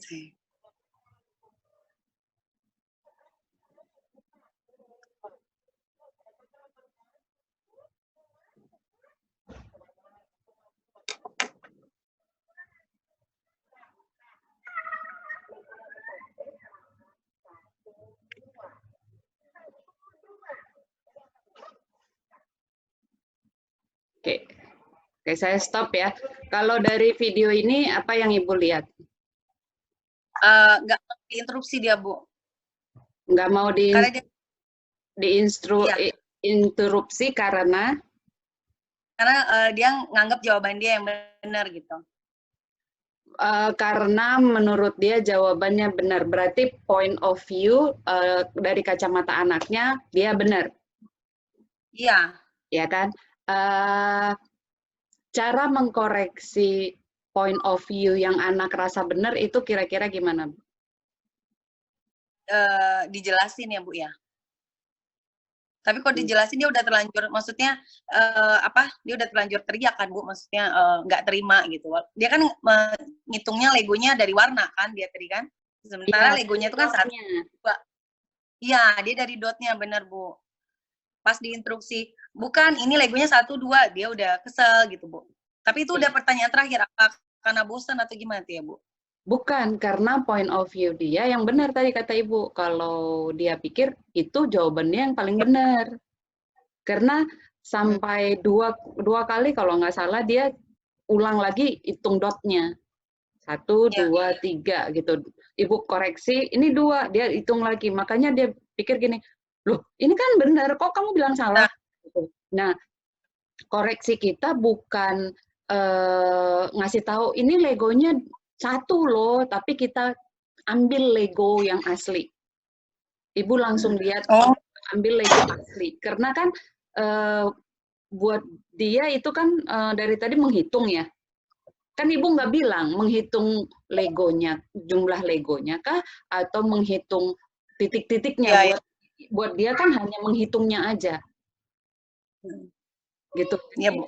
sih. Oke, saya stop ya. Kalau dari video ini apa yang Ibu lihat? Nggak diinterupsi dia, Bu. Nggak mau Karena dia, iya, diinterupsi karena dia nganggap jawaban dia yang benar gitu. karena menurut dia jawabannya benar. Berarti point of view dari kacamata anaknya dia benar. Iya. Ya kan? Cara mengkoreksi point of view yang anak rasa benar itu kira-kira gimana, Bu? Dijelasin ya, Bu ya. Tapi kalau dijelasin dia udah terlanjur, maksudnya dia udah terlanjur teriak kan, Bu, maksudnya nggak terima gitu. Dia kan ngitungnya legonya dari warna kan, dia tadi kan. Sementara Ya, legonya itu kan satu, dua. Iya, dia dari dotnya, bener, Bu. Pas diinstruksi, bukan, ini legonya 1, 2, dia udah kesel gitu, Bu. Tapi itu udah pertanyaan terakhir, apa karena bosan atau gimana tuh ya, Bu? Bukan, karena point of view dia yang benar tadi kata Ibu. Kalau dia pikir itu jawabannya yang paling benar. Karena sampai dua kali kalau nggak salah dia ulang lagi hitung dotnya. 1, 2, 3 gitu. Ibu koreksi, ini 2, dia hitung lagi. Makanya dia pikir gini, loh ini kan benar, kok kamu bilang salah? Nah, koreksi kita bukan ngasih tahu ini legonya 1 loh, tapi kita ambil Lego yang asli. Ibu langsung lihat ambil Lego asli. Karena kan buat dia itu kan dari tadi menghitung ya. Kan Ibu nggak bilang menghitung Legonya, jumlah Legonya kah? Atau menghitung titik-titiknya. Buat dia kan hanya menghitungnya aja. Gitu. Iya, Bu.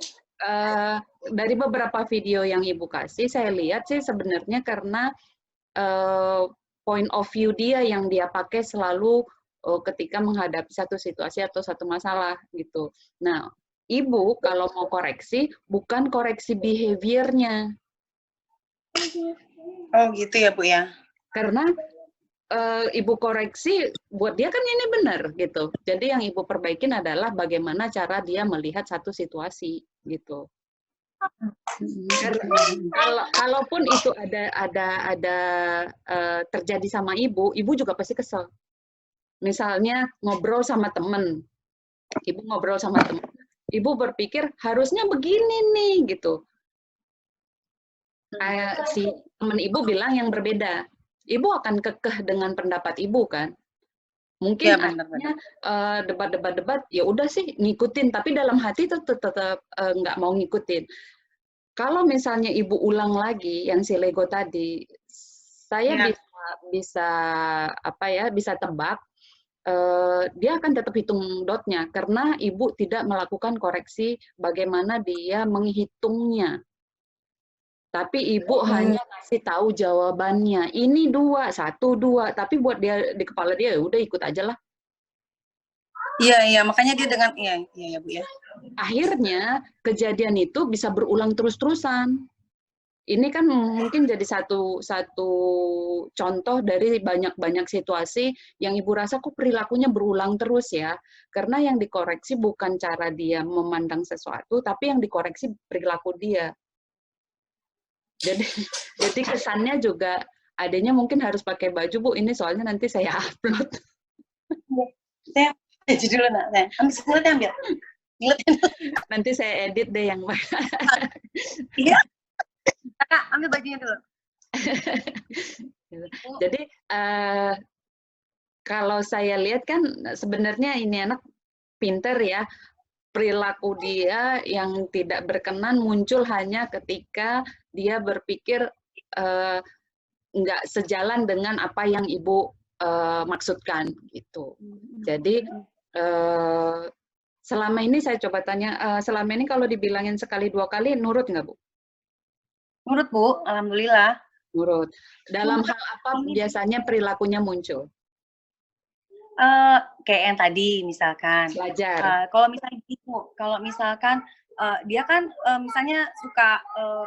Dari beberapa video yang Ibu kasih, saya lihat sih sebenarnya karena point of view dia yang dia pakai selalu ketika menghadapi satu situasi atau satu masalah gitu. Nah, Ibu kalau mau koreksi bukan koreksi behavior-nya. Oh gitu ya, Bu ya. Karena Ibu koreksi buat dia kan ini benar gitu. Jadi yang Ibu perbaikin adalah bagaimana cara dia melihat satu situasi gitu. Kalaupun itu ada terjadi sama ibu juga pasti kesel. Misalnya ngobrol sama temen, ibu ngobrol sama temen, ibu berpikir harusnya begini nih gitu. Si temen ibu bilang yang berbeda, ibu akan kekeh dengan pendapat ibu kan. Mungkin ya, akhirnya debat-debat ya udah sih ngikutin, tapi dalam hati tetap nggak mau ngikutin. Kalau misalnya ibu ulang lagi yang si Lego tadi, saya bisa tebak dia akan tetap hitung dotnya karena ibu tidak melakukan koreksi bagaimana dia menghitungnya. Tapi ibu hanya kasih tahu jawabannya. Ini 2, 1, 2. Tapi buat dia di kepala dia udah ikut aja lah. Iya, makanya dia dengan iya Bu ya. Akhirnya kejadian itu bisa berulang terus-terusan. Ini kan mungkin jadi satu contoh dari banyak-banyak situasi yang ibu rasa kok perilakunya berulang terus ya. Karena yang dikoreksi bukan cara dia memandang sesuatu, tapi yang dikoreksi perilaku dia. Jadi kesannya juga adanya mungkin harus pakai baju, Bu. Ini soalnya nanti saya upload. Saya dulu nak, ambil. Nanti saya edit deh yang Iya. Kakak, ambil bajunya dulu. Jadi kalau saya lihat kan sebenarnya ini anak pinter ya. Perilaku dia yang tidak berkenan muncul hanya ketika dia berpikir nggak sejalan dengan apa yang ibu maksudkan gitu. Jadi selama ini saya coba tanya, selama ini kalau dibilangin sekali 2 kali nurut nggak Bu? Nurut Bu, alhamdulillah. Nurut. Dalam hal apa biasanya perilakunya muncul? Kayak yang tadi misalkan. Belajar. Kalau misalnya gitu, kalau misalkan dia kan misalnya suka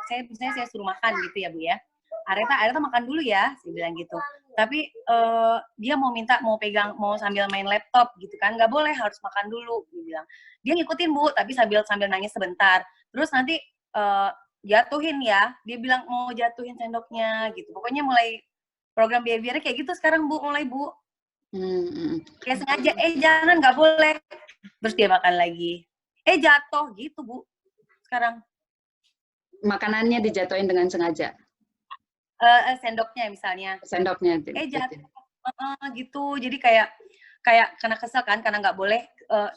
saya suruh makan gitu ya Bu ya. Areta makan dulu ya, saya bilang gitu. Tapi dia mau pegang, mau sambil main laptop gitu kan, nggak boleh, harus makan dulu, dia bilang. Dia ngikutin Bu, tapi sambil nangis sebentar. Terus nanti jatuhin ya, dia bilang mau jatuhin sendoknya gitu. Pokoknya mulai program behavior kayak gitu sekarang Bu, mulai Bu. Kayak sengaja, jangan, nggak boleh. Terus dia makan lagi. Jatuh gitu Bu, sekarang. Makanannya dijatuhin dengan sengaja? Sendoknya misalnya. Sendoknya. Jatuh. Gitu, jadi kayak karena kesel kan, karena nggak boleh.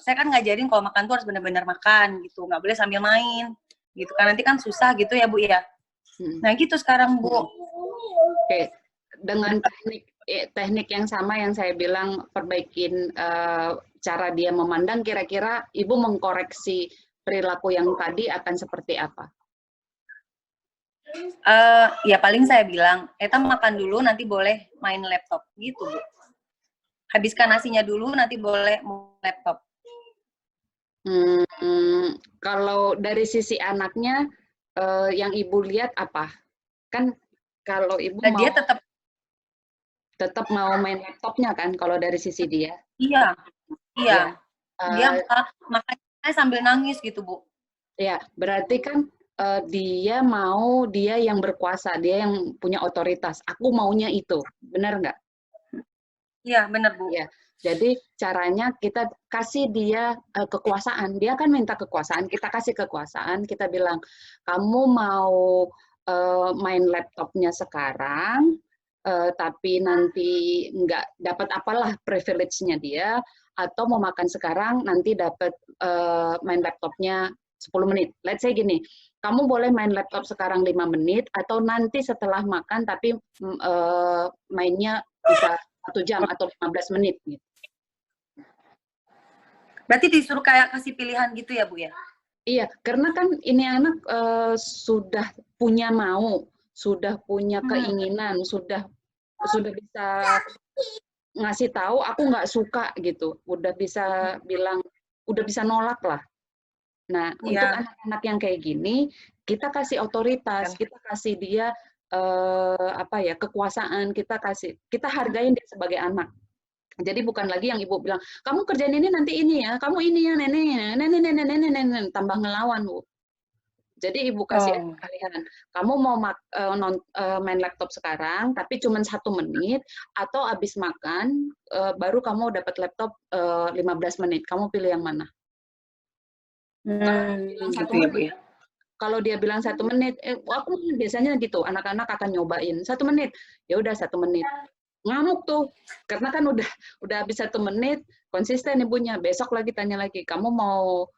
Saya kan ngajarin kalau makan tuh harus benar-benar makan gitu, nggak boleh sambil main gitu kan, nanti kan susah gitu ya Bu ya. Nah gitu sekarang Bu. Oke, dengan teknik yang sama yang saya bilang, perbaikin cara dia memandang, kira-kira Ibu mengkoreksi perilaku yang tadi akan seperti apa? Ya paling saya bilang, Eta makan dulu, nanti boleh main laptop gitu Bu. Habiskan nasinya dulu, nanti boleh laptop. Kalau dari sisi anaknya, yang Ibu lihat apa? Kan kalau Ibu Dan mau dia tetap mau main laptopnya kan, kalau dari sisi dia? Iya. Ya. Dia makanya sambil nangis gitu Bu. Ya, berarti kan dia mau, dia yang berkuasa, dia yang punya otoritas. Aku maunya itu, benar nggak? Iya, benar Bu. Ya, jadi caranya kita kasih dia kekuasaan. Dia kan minta kekuasaan, kita kasih kekuasaan. Kita bilang, kamu mau main laptopnya sekarang, tapi nanti nggak dapat apalah privilege-nya dia, atau mau makan sekarang, nanti dapat main laptopnya 10 menit. Let's say gini, kamu boleh main laptop sekarang 5 menit, atau nanti setelah makan, tapi mainnya bisa 1 jam atau 15 menit. Gitu. Berarti disuruh kayak kasih pilihan gitu ya Bu ya? Iya, karena kan ini anak sudah punya mau, sudah punya keinginan, sudah bisa ngasih tahu aku nggak suka gitu, udah bisa bilang, udah bisa nolak lah. Nah, untuk anak-anak yang kayak gini, kita kasih otoritas, kita kasih dia kekuasaan, kita hargain dia sebagai anak. Jadi bukan lagi yang ibu bilang, kamu kerjain ini nanti ini ya, kamu ini ya, nenek, tambah ngelawan Bu. Jadi ibu kasih pilihan, kamu mau main laptop sekarang, tapi cuma 1 menit, atau habis makan baru kamu dapat laptop 15 menit. Kamu pilih yang mana? Kalau dia bilang 1 menit, aku biasanya gitu, anak-anak akan nyobain 1 menit, ya udah 1 menit. Ngamuk tuh, karena kan udah habis 1 menit, konsisten ibunya, besok lagi tanya lagi, kamu mau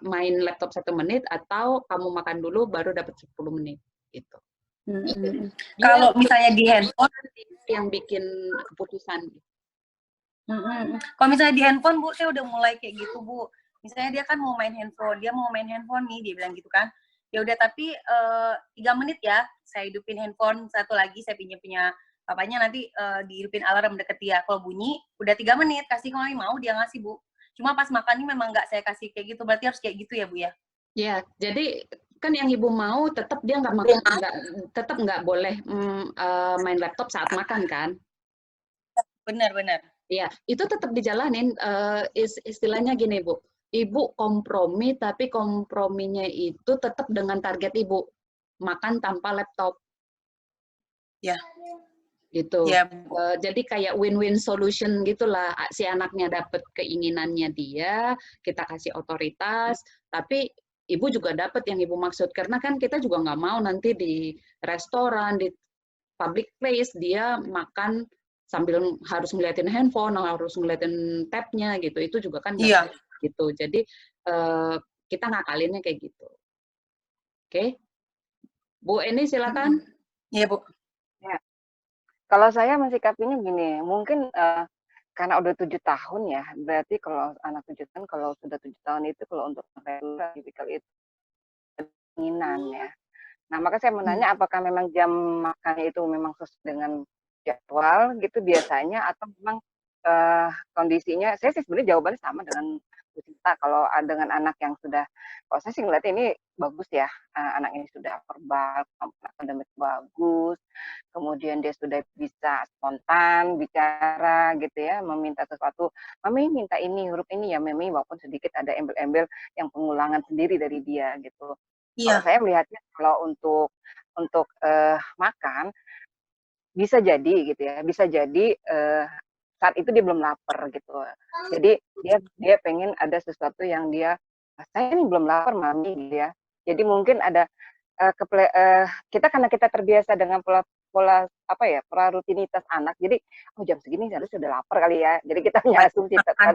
main laptop 1 menit, atau kamu makan dulu baru dapat 10 menit, gitu. Kalau misalnya di handphone, yang bikin keputusan. Kalau misalnya di handphone Bu, saya udah mulai kayak gitu Bu. Misalnya dia kan mau main handphone, nih, dia bilang gitu kan. Ya udah, tapi 3 menit ya, saya hidupin handphone, satu lagi saya pinjam punya papanya, nanti dihidupin alarm deket dia. Kalau bunyi, udah 3 menit, kasih kalau mau dia ngasih Bu. Cuma pas makan ini memang nggak saya kasih kayak gitu, berarti harus kayak gitu ya Bu ya? Ya, jadi kan yang ibu mau tetap dia tetap nggak boleh main laptop saat makan kan? Benar. Ya, itu tetap dijalanin. Istilahnya gini Bu, ibu kompromi, tapi komprominya itu tetap dengan target ibu, makan tanpa laptop. Ya. Gitu. Ya, jadi kayak win-win solution gitulah, si anaknya dapat keinginannya dia, kita kasih otoritas, tapi ibu juga dapat yang ibu maksud, karena kan kita juga nggak mau nanti di restoran, di public place dia makan sambil harus ngeliatin handphone, harus ngeliatin tab-nya gitu, itu juga kan nggak gitu. Jadi kita ngakalinnya kayak gitu. Oke, Bu Eni silakan. Iya Bu. Ya. Kalau saya mensikapinya gini, mungkin karena udah 7 tahun ya, berarti kalau anak 7 tahun, kalau sudah 7 tahun itu kalau untuk tipikal itu keinginan ya. Nah, maka saya mau nanya apakah memang jam makannya itu memang sesuai dengan jadwal gitu biasanya atau memang kondisinya saya sih sebenarnya jawabannya sama dengan Bu Sinta kalau dengan anak yang sudah kalau saya sih ngeliatnya ini bagus ya, anak ini sudah verbal, kemampuan akademik bagus, kemudian dia sudah bisa spontan bicara gitu ya, meminta sesuatu, "Mami minta ini, huruf ini ya Mami," walaupun sedikit ada embel-embel yang pengulangan sendiri dari dia gitu. Kalau Iya. saya melihatnya kalau untuk, makan, bisa jadi gitu ya, bisa jadi, saat itu dia belum lapar gitu. Jadi dia pengen ada sesuatu yang dia, "Saya ini belum lapar Mami," gitu ya. Jadi mungkin ada, kita karena kita terbiasa dengan pola pola apa ya, pola rutinitas anak, jadi, "Oh jam segini harusnya sudah lapar kali ya." Jadi kita punya Wajib asumsi makan.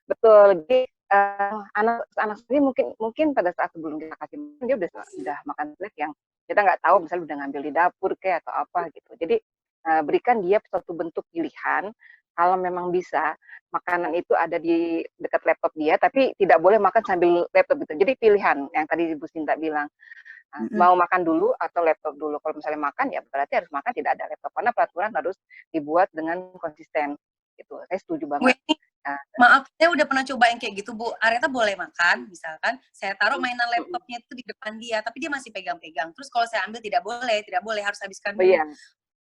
betul. Jadi, anak anak sendiri mungkin mungkin pada saat sebelum kita kasih makan, dia udah makan snack yang kita nggak tahu misalnya udah ngambil di dapur kayak atau apa gitu. Jadi, berikan dia suatu bentuk pilihan, kalau memang bisa, makanan itu ada di dekat laptop dia, tapi tidak boleh makan sambil laptop gitu. Jadi pilihan yang tadi Ibu Sinta bilang, Mhm. mau makan dulu atau laptop dulu. Kalau misalnya makan, ya berarti harus makan tidak ada laptop, karena peraturan harus dibuat dengan konsisten, gitu. Saya setuju Bu, banget. ini Nah, maaf, saya udah pernah coba yang kayak gitu, Bu. Areta boleh makan, misalkan saya taruh mainan mhm. laptopnya itu di depan dia, tapi dia masih pegang-pegang. Terus kalau saya ambil tidak boleh, harus habiskan Oh dulu. iya,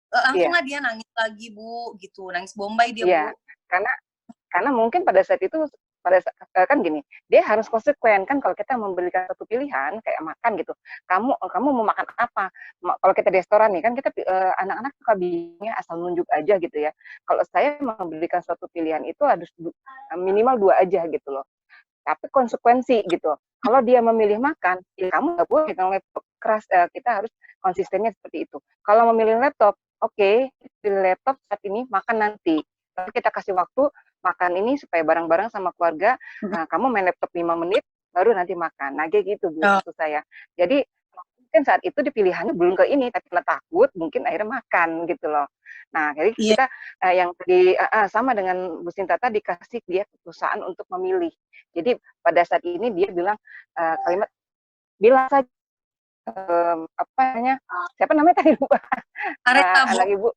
Langsung iya, lah dia nangis lagi, Bu, gitu. Nangis bombay dia, iya. Bu. Karena karena mungkin pada saat itu kan gini, dia harus konsekuen kan kalau kita memberikan satu pilihan kayak makan gitu. Kamu kamu mau makan apa? Kalau kita di restoran nih kan kita anak-anak suka bingungnya asal nunjuk aja gitu ya. Kalau saya memberikan suatu pilihan itu harus minimal 2 aja gitu loh. Tapi konsekuensi gitu. Kalau dia memilih makan, ya kamu nggak boleh pegang laptop keras, kita harus konsistennya seperti itu. Kalau memilih laptop, oke, pilih laptop saat ini, makan nanti. Tapi kita kasih waktu makan ini supaya bareng-bareng sama keluarga, Mhm. kamu main laptop 5 menit, baru nanti makan. Nah, kayak gitu Bu, Oh, maksud saya. Jadi mungkin saat itu dipilihannya belum ke ini, tapi karena takut mungkin akhirnya makan gitu loh. Nah, jadi iya. kita, yang tadi sama dengan Bu Sinta tadi, kasih dia kekuasaan untuk memilih. Jadi pada saat ini dia bilang, kalimat bilang saja, apa namanya, siapa namanya tadi lupa, Areta, Bu. anak Ibu,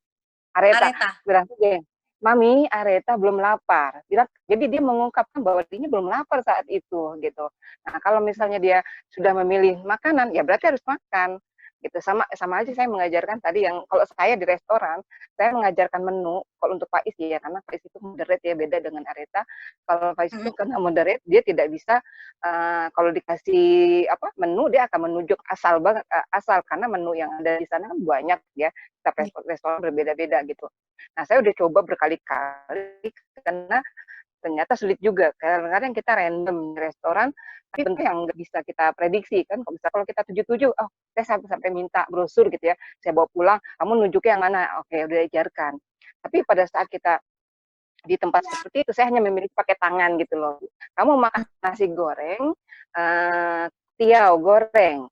Areta, Areta. bilang saja, "Mami, Areta belum lapar." Bilang jadi dia mengungkapkan bahwa dirinya belum lapar saat itu, gitu. Nah, kalau misalnya dia sudah memilih makanan, ya berarti harus makan, gitu. Sama sama aja saya mengajarkan tadi yang kalau saya di restoran, saya mengajarkan menu, kalau untuk Faiz ya, karena Faiz itu moderate ya, beda dengan Areta. Kalau Faiz itu Mhm. karena moderate, dia tidak bisa, kalau dikasih apa, menu, dia akan menunjuk asal banget, asal, karena menu yang ada di sana kan banyak ya, setiap Iya. restoran berbeda-beda gitu. Nah, saya udah coba berkali-kali karena ternyata sulit juga. Kadang-kadang kita random di restoran, tapi bentuk yang nggak bisa kita prediksi kan. Kalau kita tuju-tuju, oh saya sampai sampai minta brosur gitu ya, saya bawa pulang, kamu nunjuknya yang mana? Oke, udah diajarkan. Tapi pada saat kita di tempat seperti itu, saya hanya memilih pakai tangan gitu loh. Kamu makan nasi goreng, tiao goreng,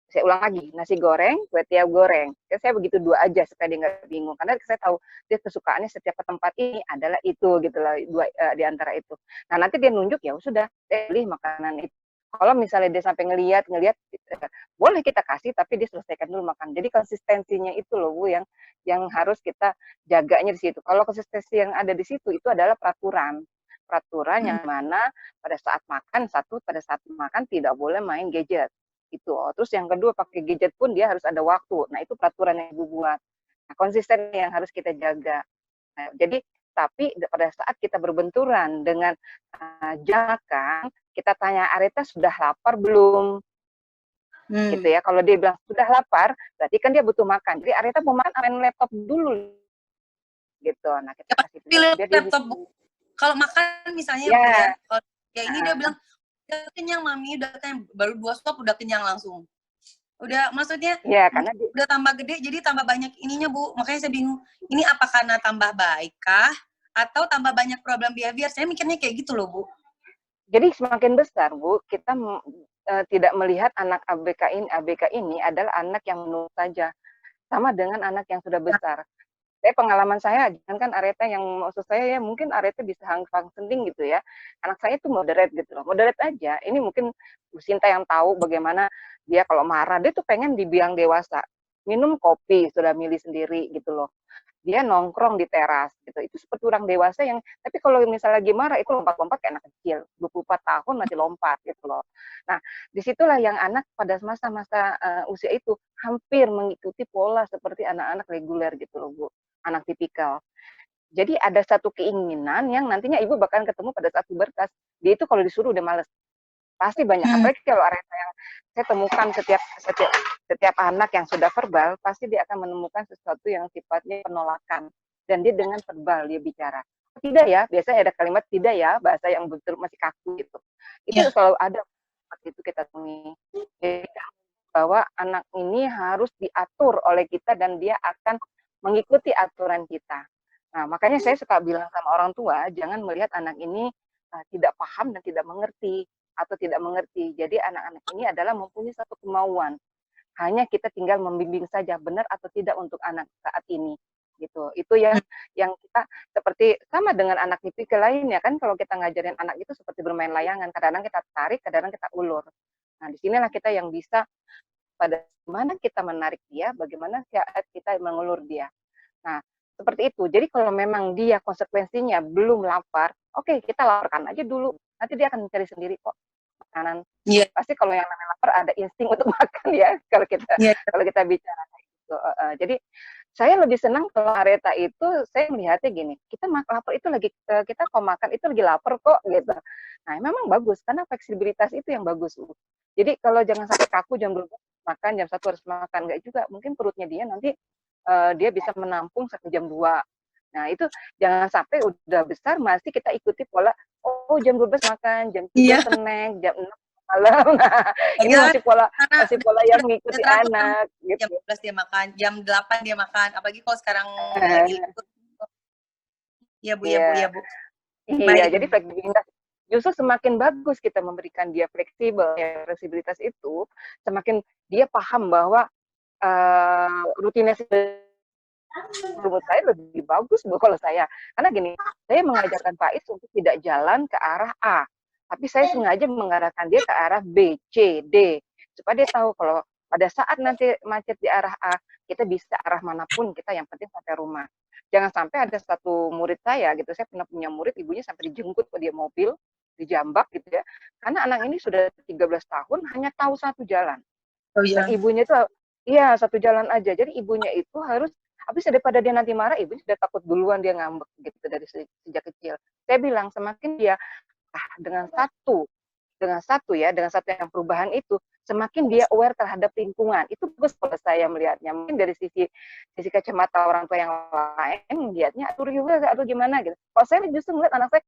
saya ulang lagi, nasi goreng, kue tiaw goreng. Ya, saya begitu 2 aja supaya dia nggak bingung. Karena saya tahu dia kesukaannya setiap ke tempat ini adalah itu gitu loh, 2 di antara itu. Nah, nanti dia nunjuk, ya sudah, saya pilih makanan itu. Kalau misalnya dia sampai ngelihat, boleh kita kasih, tapi dia selesaikan dulu makan. Jadi konsistensinya itu loh Bu yang harus kita jaganya di situ. Kalau konsistensi yang ada di situ itu adalah peraturan. Peraturan Mhm. yang mana pada saat makan, pada saat makan tidak boleh main gadget itu. Terus yang kedua pakai gadget pun dia harus ada waktu. Nah, itu peraturan yang Ibu buat. Nah, konsisten yang harus kita jaga. Nah, jadi tapi pada saat kita berbenturan dengan jam makan, kita tanya Areta sudah lapar belum? Gitu Hmm. ya. Kalau dia bilang sudah lapar, berarti kan dia butuh makan. Jadi Areta mau makan main laptop dulu gitu. Nah, kita Ya pasti kasih pilihan pilih biar dia laptop, bisa. Bu. Kalau makan misalnya, Bu ya, Ya, kalau ya ini dia bilang, "Udah kenyang Mami, udah kenyang." Baru 2 suap udah kenyang langsung. Udah maksudnya ya karena dia, udah tambah gede jadi tambah banyak ininya, Bu. Makanya saya bingung, ini apa karena tambah baik kah atau tambah banyak problem behavior? Saya mikirnya kayak gitu loh, Bu. jadi semakin besar Bu, kita tidak melihat anak ABK ini adalah anak yang menurut saja. Sama dengan anak yang sudah Nah, besar. Saya pengalaman saya, jangankan Areta yang maksud saya ya mungkin Areta bisa functioning gitu ya. Anak saya tuh moderate gitu loh, moderate aja. Ini mungkin Bu Sinta yang tahu bagaimana dia kalau marah, dia tuh pengen dibilang dewasa. Minum kopi, sudah milih sendiri gitu loh. Dia nongkrong di teras gitu. Itu seperti orang dewasa yang, tapi kalau misalnya lagi marah itu lompat-lompat kayak anak kecil. 24 tahun masih lompat gitu loh. Nah, disitulah yang anak pada masa-masa usia itu hampir mengikuti pola seperti anak-anak reguler gitu loh, Bu. Anak tipikal. Jadi ada satu keinginan yang nantinya ibu bahkan ketemu pada saat pubertas. Dia itu kalau disuruh udah males. Pasti banyak. Apalagi kalau Areta yang saya temukan setiap anak yang sudah verbal, pasti dia akan menemukan sesuatu yang sifatnya penolakan. Dan dia dengan verbal dia bicara. Tidak ya, biasanya ada kalimat tidak ya, bahasa yang betul masih kaku gitu. Itu selalu ada seperti itu kita temui. Jadi bahwa anak ini harus diatur oleh kita dan dia akan mengikuti aturan kita. Nah, makanya saya suka bilang sama orang tua, jangan melihat anak ini tidak paham dan tidak mengerti atau tidak mengerti. Jadi anak-anak ini adalah mempunyai satu kemauan. Hanya kita tinggal membimbing saja benar atau tidak untuk anak saat ini. Gitu. Itu yang kita seperti sama dengan anak tipikal lainnya kan, kalau kita ngajarin anak itu seperti bermain layangan, kadang-kadang kita tarik, kadang-kadang kita ulur. Nah, disinilah kita yang bisa pada mana kita menarik dia, bagaimana kita mengulur dia. Nah, seperti itu. Jadi kalau memang dia konsekuensinya belum lapar, oke, kita laporkan aja dulu. Nanti dia akan mencari sendiri kok makanan. Pasti kalau yang namanya lapar ada insting untuk makan ya, kalau kita bicara gitu. Jadi saya lebih senang kalau Areta itu, saya melihatnya gini, kita lapar itu lagi, kita kalau makan itu lagi lapar kok gitu. Nah, memang bagus karena fleksibilitas itu yang bagus. Jadi kalau jangan sampai kaku jam 12 makan, jam 1 harus makan, enggak juga. Mungkin perutnya dia nanti dia bisa menampung sampai jam 2. Nah, itu jangan sampai udah besar masih kita ikuti pola, oh jam 12 makan, jam 3 snack, jam 6 malam. Nah, ini masih pola yang mengikuti anak. Gitu. Jam 12 dia makan, jam 8 dia makan, apalagi kalau sekarang lagi libur. Iya, Bu, ya, Bu. Iya, jadi fleksibilitas. Justru semakin bagus kita memberikan dia fleksibilitas itu, semakin dia paham bahwa rutinitas menurut saya lebih bagus Bu kalau saya. Karena gini, saya mengajarkan Faiz untuk tidak jalan ke arah A, tapi saya sengaja mengarahkan dia ke arah B, C, D, supaya dia tahu kalau pada saat nanti macet di arah A, kita bisa arah manapun kita, yang penting sampai rumah. Jangan sampai ada satu murid saya gitu, saya pernah punya murid ibunya sampai dijemput ke dia mobil, dijambak gitu ya. Karena anak ini sudah 13 tahun hanya tahu satu jalan. Dan ibunya itu iya satu jalan aja. Jadi ibunya itu harus, habis daripada dia nanti marah, ibunya sudah takut duluan dia ngambek gitu dari sejak kecil. Saya bilang semakin dia dengan satu yang perubahan itu, semakin dia aware terhadap lingkungan. Itu bagus kalau saya melihatnya. Mungkin dari sisi kacamata orang tua yang lain melihatnya aduh gimana gitu. Kalau saya justru melihat anak saya,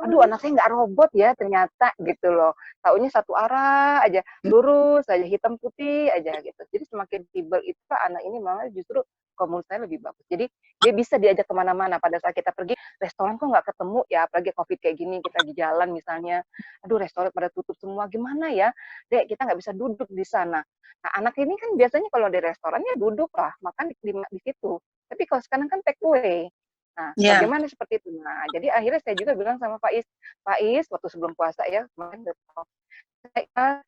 aduh anak saya nggak robot ya ternyata gitu loh. Taunya satu arah aja, lurus aja, hitam putih aja gitu. Jadi semakin tibel itu anak ini malah justru kalau menurut saya lebih bagus. Jadi dia bisa diajak kemana-mana. Pada saat kita pergi restoran kok nggak ketemu ya, apalagi COVID kayak gini, kita di jalan misalnya, aduh restoran pada tutup semua, gimana ya? Dek, kita nggak bisa duduk di sana. Nah anak ini kan biasanya kalau di restorannya duduk lah, makan di situ. Tapi kalau sekarang kan take away. Nah, bagaimana seperti itu? Nah, jadi akhirnya saya juga bilang sama Faiz, waktu sebelum puasa ya, kemarin saya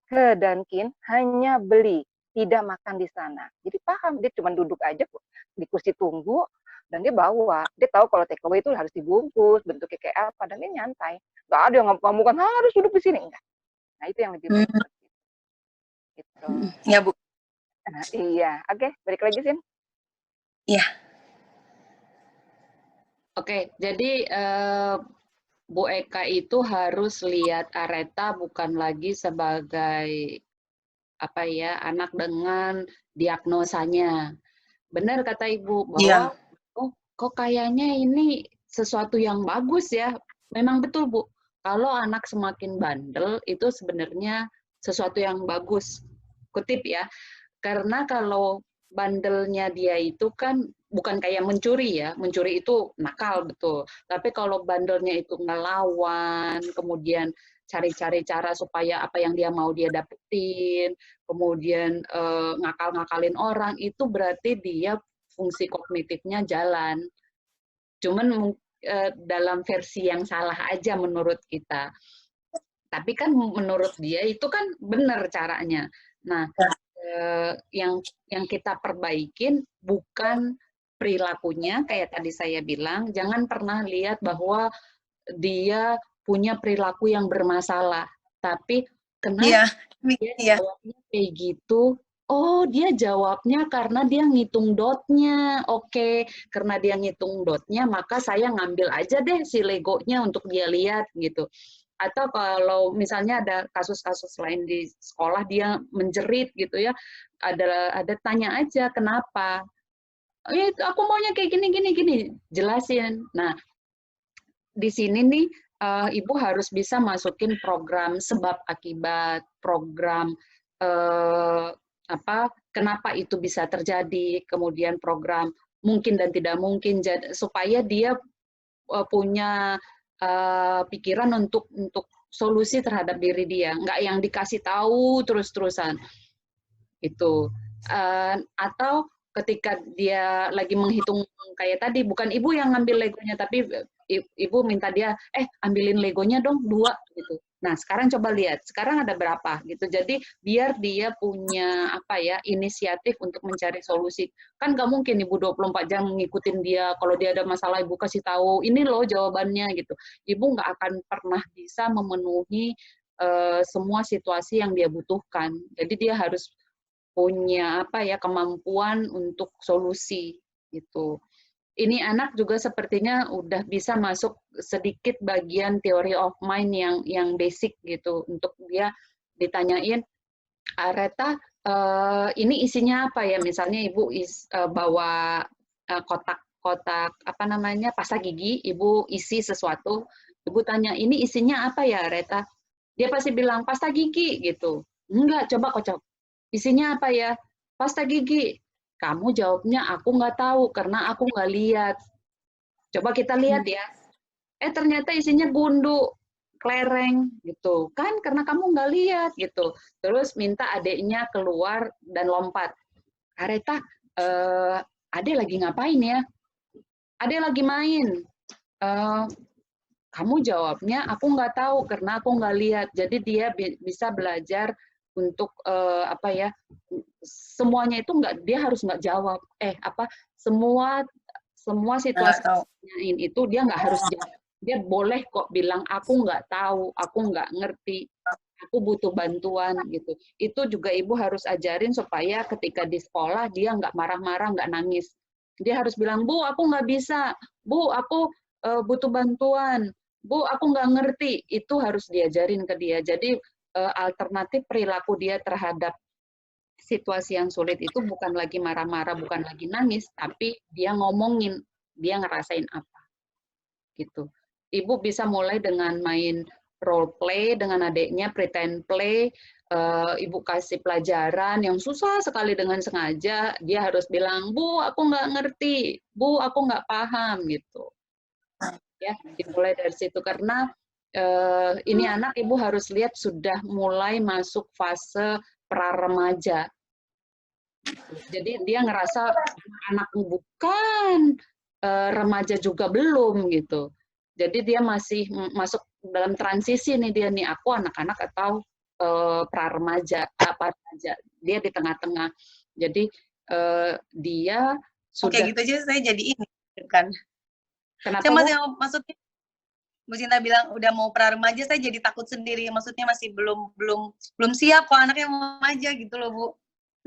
ke Dunkin hanya beli, tidak makan di sana. Jadi paham, dia cuma duduk aja di kursi tunggu, dan dia bawa. Dia tahu kalau take away itu harus dibungkus, bentuknya kayak apa, dan dia nyantai. Nggak ada yang ngamukan, harus duduk di sini. Enggak. Nah, itu yang lebih baik. Gitu. Ya, Bu. Nah, iya. Oke, balik lagi, Sin. Iya. Oke, jadi Bu Eka itu harus lihat Areta bukan lagi sebagai anak dengan diagnosanya. Benar kata Ibu bahwa kok kayaknya ini sesuatu yang bagus ya. Memang betul Bu. Kalau anak semakin bandel itu sebenarnya sesuatu yang bagus. Kutip ya. Karena kalau bandelnya dia itu kan bukan kayak mencuri ya, mencuri itu nakal betul. Tapi kalau bandelnya itu ngelawan, kemudian cari-cari cara supaya apa yang dia mau dia dapetin, kemudian ngakal-ngakalin orang, itu berarti dia fungsi kognitifnya jalan. Cuman dalam versi yang salah aja menurut kita. Tapi kan menurut dia itu kan benar caranya. Nah, yang kita perbaikin bukan perilakunya, kayak tadi saya bilang, jangan pernah lihat bahwa dia punya perilaku yang bermasalah. Tapi kenapa dia jawabnya kayak gitu? Oh, dia jawabnya karena dia ngitung dotnya. Oke, karena dia ngitung dotnya, maka saya ngambil aja deh si legonya untuk dia lihat gitu. Atau kalau misalnya ada kasus-kasus lain di sekolah dia menjerit gitu ya, ada tanya aja kenapa. Oh, ya, aku maunya kayak gini, jelasin. Nah, di sini nih Ibu harus bisa masukin program sebab akibat, program kenapa itu bisa terjadi, kemudian program mungkin dan tidak mungkin, supaya dia punya pikiran untuk solusi terhadap diri dia, nggak yang dikasih tahu terus-terusan. Itu. Atau ketika dia lagi menghitung kayak tadi, bukan ibu yang ngambil legonya, tapi ibu minta dia, ambilin legonya dong 2 gitu. Nah, sekarang coba lihat, sekarang ada berapa gitu. Jadi biar dia punya inisiatif untuk mencari solusi. Kan nggak mungkin ibu 24 jam ngikutin dia, kalau dia ada masalah ibu kasih tahu, ini loh jawabannya gitu. Ibu nggak akan pernah bisa memenuhi semua situasi yang dia butuhkan. Jadi dia harus punya kemampuan untuk solusi gitu. Ini anak juga sepertinya udah bisa masuk sedikit bagian theory of mind yang basic gitu, untuk dia ditanyain, Reta, ini isinya apa ya? Misalnya ibu bawa kotak pasta gigi, ibu isi sesuatu, ibu tanya ini isinya apa ya Reta? Dia pasti bilang pasta gigi gitu. Enggak, coba kocok. Isinya apa ya? Pasta gigi. Kamu jawabnya aku nggak tahu karena aku nggak lihat. Coba kita lihat ya. Ternyata isinya gundu, kelereng gitu. Kan karena kamu nggak lihat gitu. Terus minta adiknya keluar dan lompat. Reta, adek lagi ngapain ya? Adek lagi main. Kamu jawabnya aku nggak tahu karena aku nggak lihat. Jadi dia bisa belajar untuk semuanya itu dia harus nggak jawab semua situasi itu dia nggak harus jawab. Dia boleh kok bilang aku nggak tahu, aku nggak ngerti, aku butuh bantuan gitu. Itu juga ibu harus ajarin supaya ketika di sekolah dia nggak marah-marah, nggak nangis. Dia harus bilang, Bu aku nggak bisa, Bu aku butuh bantuan, Bu aku nggak ngerti. Itu harus diajarin ke dia. Jadi alternatif perilaku dia terhadap situasi yang sulit itu bukan lagi marah-marah, bukan lagi nangis, tapi dia ngomongin, dia ngerasain apa. Gitu. Ibu bisa mulai dengan main role play dengan adiknya, pretend play, ibu kasih pelajaran yang susah sekali dengan sengaja, dia harus bilang, Bu, aku nggak ngerti, Bu, aku nggak paham, gitu. Ya, dimulai dari situ, karena ini anak ibu harus lihat sudah mulai masuk fase pra-remaja. Jadi dia ngerasa anak bukan, remaja juga belum gitu. Jadi dia masih masuk dalam transisi nih dia nih, aku anak-anak atau pra-remaja, apa saja. Dia di tengah-tengah. Jadi dia sudah. Oke, gitu aja saya jadi ini kan. Kenapa? Maksudnya Bu Sinta bilang udah mau pra-remaja, saya jadi takut sendiri. Maksudnya masih belum siap kalau anaknya mau remaja gitu loh, Bu.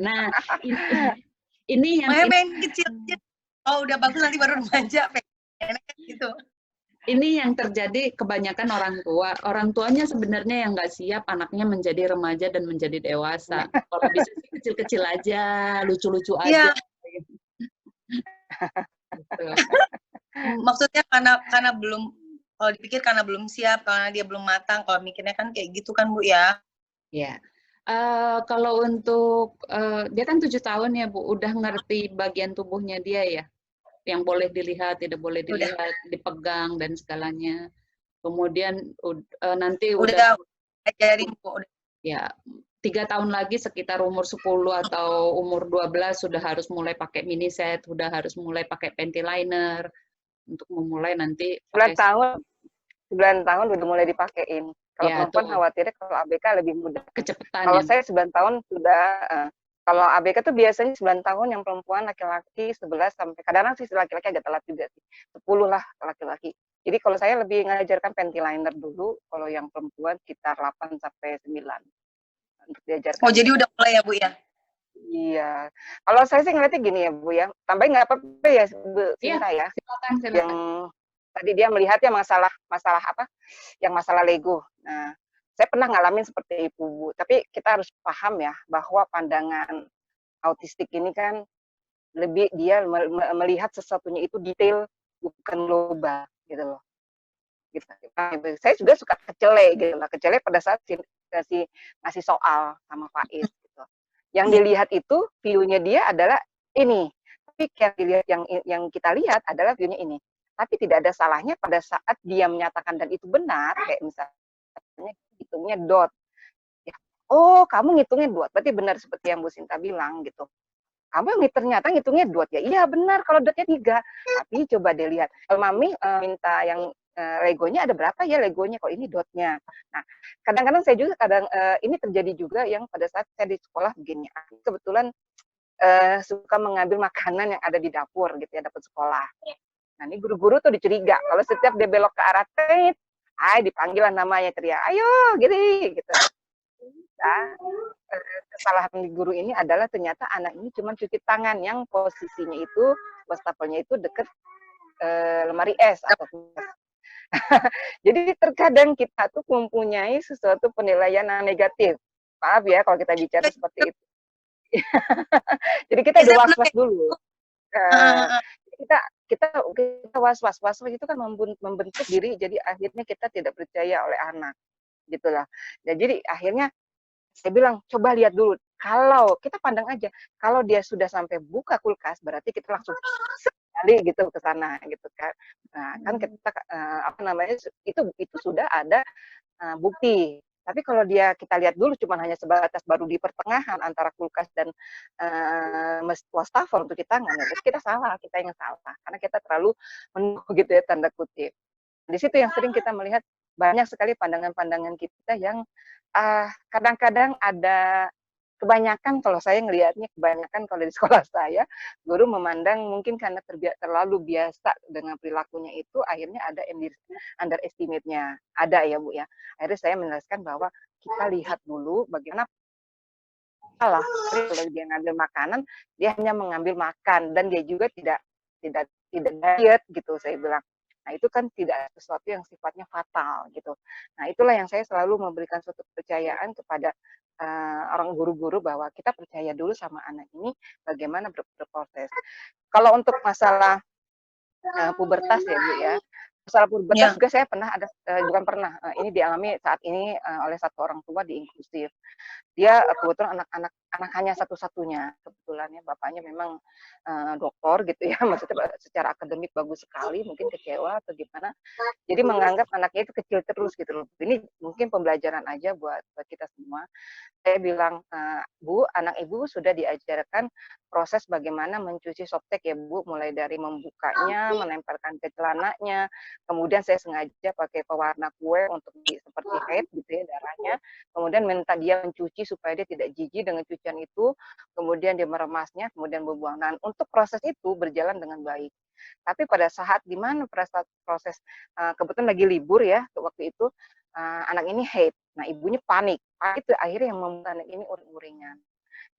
Nah, ini yang pengen kecil. Oh, udah bagus nanti baru remaja, pengen gitu. Ini yang terjadi kebanyakan orang tua. Orang tuanya sebenarnya yang nggak siap anaknya menjadi remaja dan menjadi dewasa. Kalau bisa sih kecil-kecil aja, lucu-lucu aja. Gitu. Maksudnya karena belum, kalau dipikir karena belum siap, karena dia belum matang, kalau mikirnya kan kayak gitu kan Bu ya. Ya. Kalau untuk dia kan 7 tahun ya Bu, udah ngerti bagian tubuhnya dia ya, yang boleh dilihat, tidak boleh dilihat, dipegang dan segalanya. Kemudian nanti udah ajarin Bu. Ya, 3 tahun lagi sekitar umur 10 atau umur 12 sudah harus mulai pakai mini set, sudah harus mulai pakai panty liner untuk memulai nanti 9 pakai tahun 9 tahun udah mulai dipakein. Kalau ya perempuan tuh khawatirnya kalau ABK lebih mudah. kecepatan Kalau ya. saya 9 tahun sudah, kalau ABK tuh biasanya 9 tahun yang perempuan, laki-laki 11 sampai kadang-kadang sih laki-laki agak telat juga sih, 10 lah laki-laki. Jadi kalau saya lebih ngajarkan panty liner dulu, kalau yang perempuan sekitar 8 sampai 9 untuk Oh, diajarkan. jadi udah mulai ya, Bu ya? Iya. Kalau saya sih ngeliatnya gini ya, Bu ya, tambahin nggak apa-apa ya, Bu Iya, Sinta ya, silakan yang silakan. tadi dia melihatnya masalah masalah apa, yang masalah Lego. Nah, saya pernah ngalamin seperti itu, Bu, tapi kita harus paham ya, bahwa pandangan autistik ini kan lebih dia melihat sesuatunya itu detail, bukan global, gitu loh. Gitu. Nah, saya juga suka kecele gitu lah, kecele pada saat ngasih soal sama Faiz gitu. Yang Iya. dilihat itu view-nya dia adalah ini, tapi yang dilihat yang kita lihat adalah view-nya ini. Tapi tidak ada salahnya pada saat dia menyatakan dan itu benar, kayak misalnya hitungnya dot. Ya, oh, kamu ngitungnya dot, berarti benar seperti yang Bu Sinta bilang gitu. Kamu yang ternyata ngitungnya dot ya, iya benar kalau dotnya 3. Tapi coba deh lihat, kalau mami minta yang legonya ada berapa ya legonya, kok ini dotnya. Nah, kadang-kadang saya juga ini terjadi juga yang pada saat saya di sekolah begini, kebetulan suka mengambil makanan yang ada di dapur gitu ya, dapur sekolah. Nah, ini guru-guru tuh dicuriga, kalau setiap dia belok ke arah tet, dipanggil lah namanya, teriak, ayo gini gitu. Nah, kesalahan guru ini adalah ternyata anak ini cuma cuci tangan yang posisinya itu wastafelnya itu deket lemari es atau jadi terkadang kita tuh mempunyai sesuatu penilaian yang negatif. Maaf ya kalau kita bicara seperti itu. Jadi kita Ya, udah saya pernah was-was kayak dulu. heeh, heeh. Kita kita kita was-was itu kan membentuk diri jadi akhirnya kita tidak percaya oleh anak gitulah. Ya, jadi akhirnya saya bilang, coba lihat dulu. Kalau kita pandang aja, kalau dia sudah sampai buka kulkas, berarti kita langsung sekali gitu ke sana gitu kan. Nah, kan kita apa namanya itu sudah ada bukti. Tapi kalau kita lihat dulu cuma hanya sebatas baru di pertengahan antara kulkas dan wastafel untuk cuci tangan, ya berarti kita salah, kita yang salah. Karena kita terlalu menunggu gitu ya tanda kutip. Di situ yang sering kita melihat banyak sekali pandangan-pandangan kita yang kadang-kadang ada kebanyakan kalau saya ngelihatnya kebanyakan kalau di sekolah saya, guru memandang mungkin karena terlalu biasa dengan perilakunya itu akhirnya ada underestimate-nya. Ada ya, Bu ya. Akhirnya saya menjelaskan bahwa kita lihat dulu bagaimana salah. Kalau dia ngambil makanan, dia hanya mengambil makan dan dia juga tidak diet gitu saya bilang. Nah, itu kan tidak sesuatu yang sifatnya fatal gitu. Nah, itulah yang saya selalu memberikan suatu kepercayaan kepada orang guru-guru bahwa kita percaya dulu sama anak ini bagaimana berproses. Kalau untuk masalah pubertas ya, Bu ya. Masalah pubertas Ya. juga saya pernah ada bukan pernah, ini dialami saat ini oleh satu orang tua di inklusif. Dia kebetulan anak hanya satu-satunya, kebetulan ya bapaknya memang dokter gitu ya, maksudnya secara akademik bagus sekali, mungkin kecewa atau gimana. Jadi menganggap anaknya itu kecil terus gitu loh. Ini mungkin pembelajaran aja buat kita semua. Saya bilang, Bu, anak Ibu sudah diajarkan proses bagaimana mencuci softtek ya Bu, mulai dari membukanya, menempelkan ke celananya, kemudian saya sengaja pakai pewarna kue untuk seperti haid gitu ya darahnya, kemudian minta dia mencuci supaya dia tidak jijik dengan cucian itu, kemudian dia meremasnya, kemudian berbuang. Nah, untuk proses itu berjalan dengan baik. Tapi pada saat di mana proses kebetulan lagi libur ya waktu itu, anak ini haid. Nah, ibunya panik. Itu akhirnya yang membuat anak ini uring-uringan.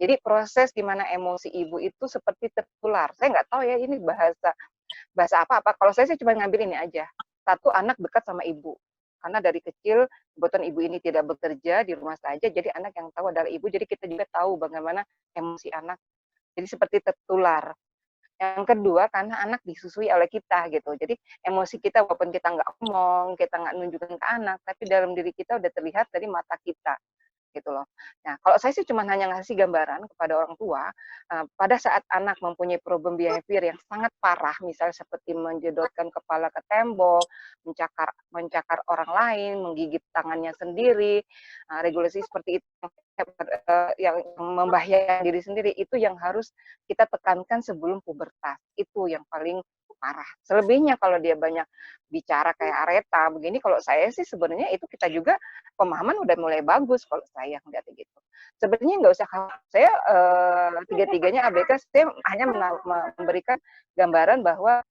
Jadi proses di mana emosi ibu itu seperti tertular. Saya nggak tahu ya ini bahasa apa-apa. Kalau saya sih cuma ngambil ini aja. Satu, anak dekat sama ibu. Karena dari kecil kebetulan ibu ini tidak bekerja di rumah saja, jadi anak yang tahu adalah ibu. Jadi kita juga tahu bagaimana emosi anak. Jadi seperti tertular. Yang kedua, karena anak disusui oleh kita gitu. Jadi emosi kita walaupun kita nggak ngomong, kita nggak nunjukin ke anak, tapi dalam diri kita udah terlihat dari mata kita. gitu loh. Nah, kalau saya sih cuma hanya ngasih gambaran kepada orang tua, pada saat anak mempunyai problem behavior yang sangat parah, misalnya seperti menjedotkan kepala ke tembok, mencakar orang lain, menggigit tangannya sendiri, regulasi seperti itu yang membahayakan diri sendiri, itu yang harus kita tekankan sebelum pubertas. Itu yang paling parah. Selebihnya kalau dia banyak bicara kayak Areta begini, kalau saya sih sebenarnya itu kita juga pemahaman udah mulai bagus kalau saya ngeliat gitu. Sebenarnya nggak usah, saya tiga-tiganya ABK, saya hanya memberikan gambaran bahwa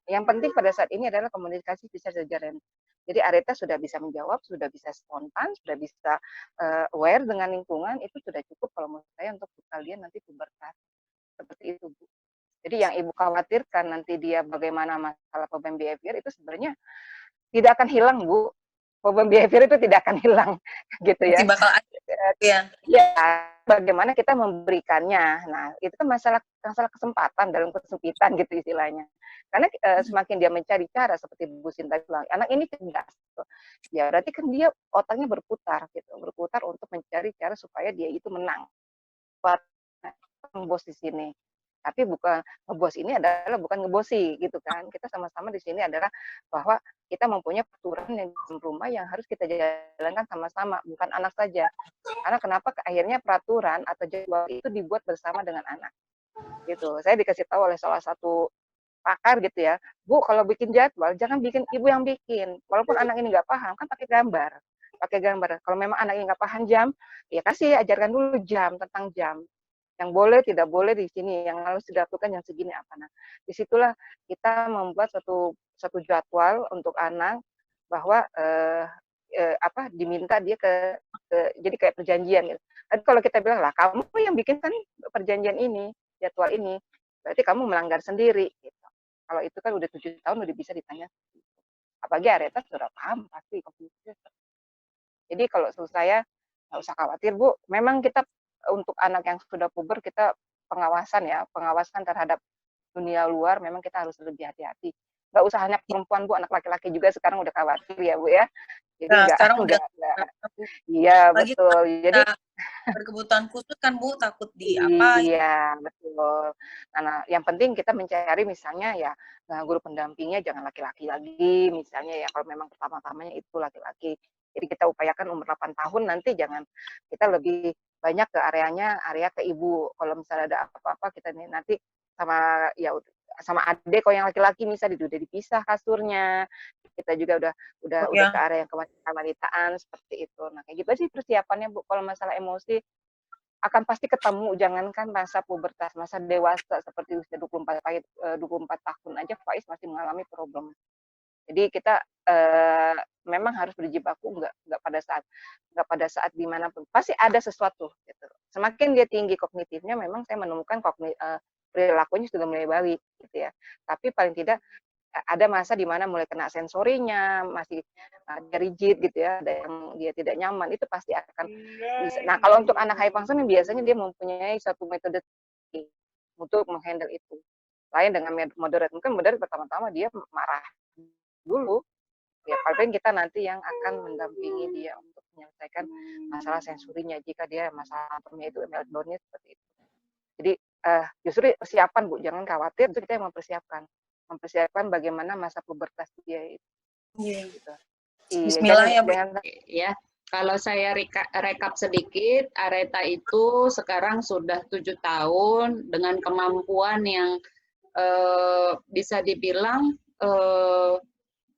yang penting pada saat ini adalah komunikasi bisa jajaran. Jadi Areta sudah bisa menjawab, sudah bisa spontan, sudah bisa aware dengan lingkungan, itu sudah cukup kalau menurut saya untuk kalian nanti pubertas. Seperti itu, Bu. Jadi yang Ibu khawatirkan nanti dia bagaimana masalah problem behavior itu sebenarnya tidak akan hilang, Bu. Problem behavior itu tidak akan hilang, gitu ya. Masih bakal ada ya. Ya, bagaimana kita memberikannya. Nah, itu kan masalah kesempatan dalam kesempitan gitu istilahnya. Karena semakin dia mencari cara seperti Bu Sinta bilang, anak ini cerdas. Gitu. Ya, berarti kan dia otaknya berputar gitu, berputar untuk mencari cara supaya dia itu menang. Bos di sini. Tapi bukan ngebos ini adalah bukan ngebosi gitu kan. Kita sama-sama di sini adalah bahwa kita mempunyai peraturan yang di rumah yang harus kita jalankan sama-sama, bukan anak saja. Karena kenapa akhirnya peraturan atau jadwal itu dibuat bersama dengan anak. Gitu. Saya dikasih tahu oleh salah satu pakar gitu ya, Bu, kalau bikin jadwal jangan bikin ibu yang bikin. Walaupun anak ini nggak paham, kan pakai gambar. Pakai gambar. Kalau memang anak ini nggak paham jam, ya kasih ajarkan dulu jam, tentang jam. Yang boleh, tidak boleh di sini, yang harus dilakukan yang segini apa. Nah, disitulah kita membuat satu jadwal untuk anak bahwa diminta dia jadi kayak perjanjian gitu. Tapi kalau kita bilang lah, kamu yang bikin kan perjanjian ini, jadwal ini, berarti kamu melanggar sendiri. Gitu. Kalau itu kan udah 7 tahun udah bisa ditanya. Apalagi Areta sudah paham pasti. Jadi kalau menurut saya nggak usah khawatir, Bu. Memang kita untuk anak yang sudah puber kita pengawasan terhadap dunia luar memang kita harus lebih hati-hati. Nggak usah hanya perempuan, Bu, anak laki-laki juga sekarang udah khawatir ya, Bu ya. Jadi Nah, sekarang udah iya lagi betul. Jadi berkebutuhan khusus kan, Bu, takut di apa? iya, betul. Nah, yang penting kita mencari misalnya ya guru pendampingnya jangan laki-laki lagi, misalnya ya kalau memang pertama-tamanya itu laki-laki. Jadi kita upayakan umur 8 tahun nanti jangan kita lebih banyak ke area ke ibu. Kalau misalnya ada apa-apa kita nanti sama adik kalau yang laki-laki misalnya udah dipisah kasurnya. Kita juga udah ke area yang kewanitaan seperti itu. Nah, kayak gitu sih persiapannya, Bu. Kalau masalah emosi akan pasti ketemu, jangankan masa pubertas, masa dewasa seperti usia 24 tahun aja Faiz masih mengalami problem. Jadi kita memang harus berjibaku nggak pada saat dimanapun pasti ada sesuatu gitu. Semakin dia tinggi kognitifnya, memang saya menemukan perilakunya sudah mulai balik gitu ya. Tapi paling tidak ada masa di mana mulai kena sensorinya, masih rigid gitu ya, ada yang dia tidak nyaman, itu pasti akan bisa. Nah, kalau untuk anak high function biasanya dia mempunyai satu metode untuk menghandle itu. Lain dengan moderate, mungkin moderate pertama-tama dia marah dulu, ya paling kita nanti yang akan mendampingi dia untuk menyelesaikan masalah sensorinya jika dia masalah itu meltdown-nya seperti itu. Jadi justru persiapan, Bu, jangan khawatir, itu kita yang mempersiapkan bagaimana masa pubertas dia itu. Iya. Gitu. Bismillah ya, Bu. Ya, kalau saya rekap sedikit, Areta itu sekarang sudah 7 tahun dengan kemampuan yang bisa dibilang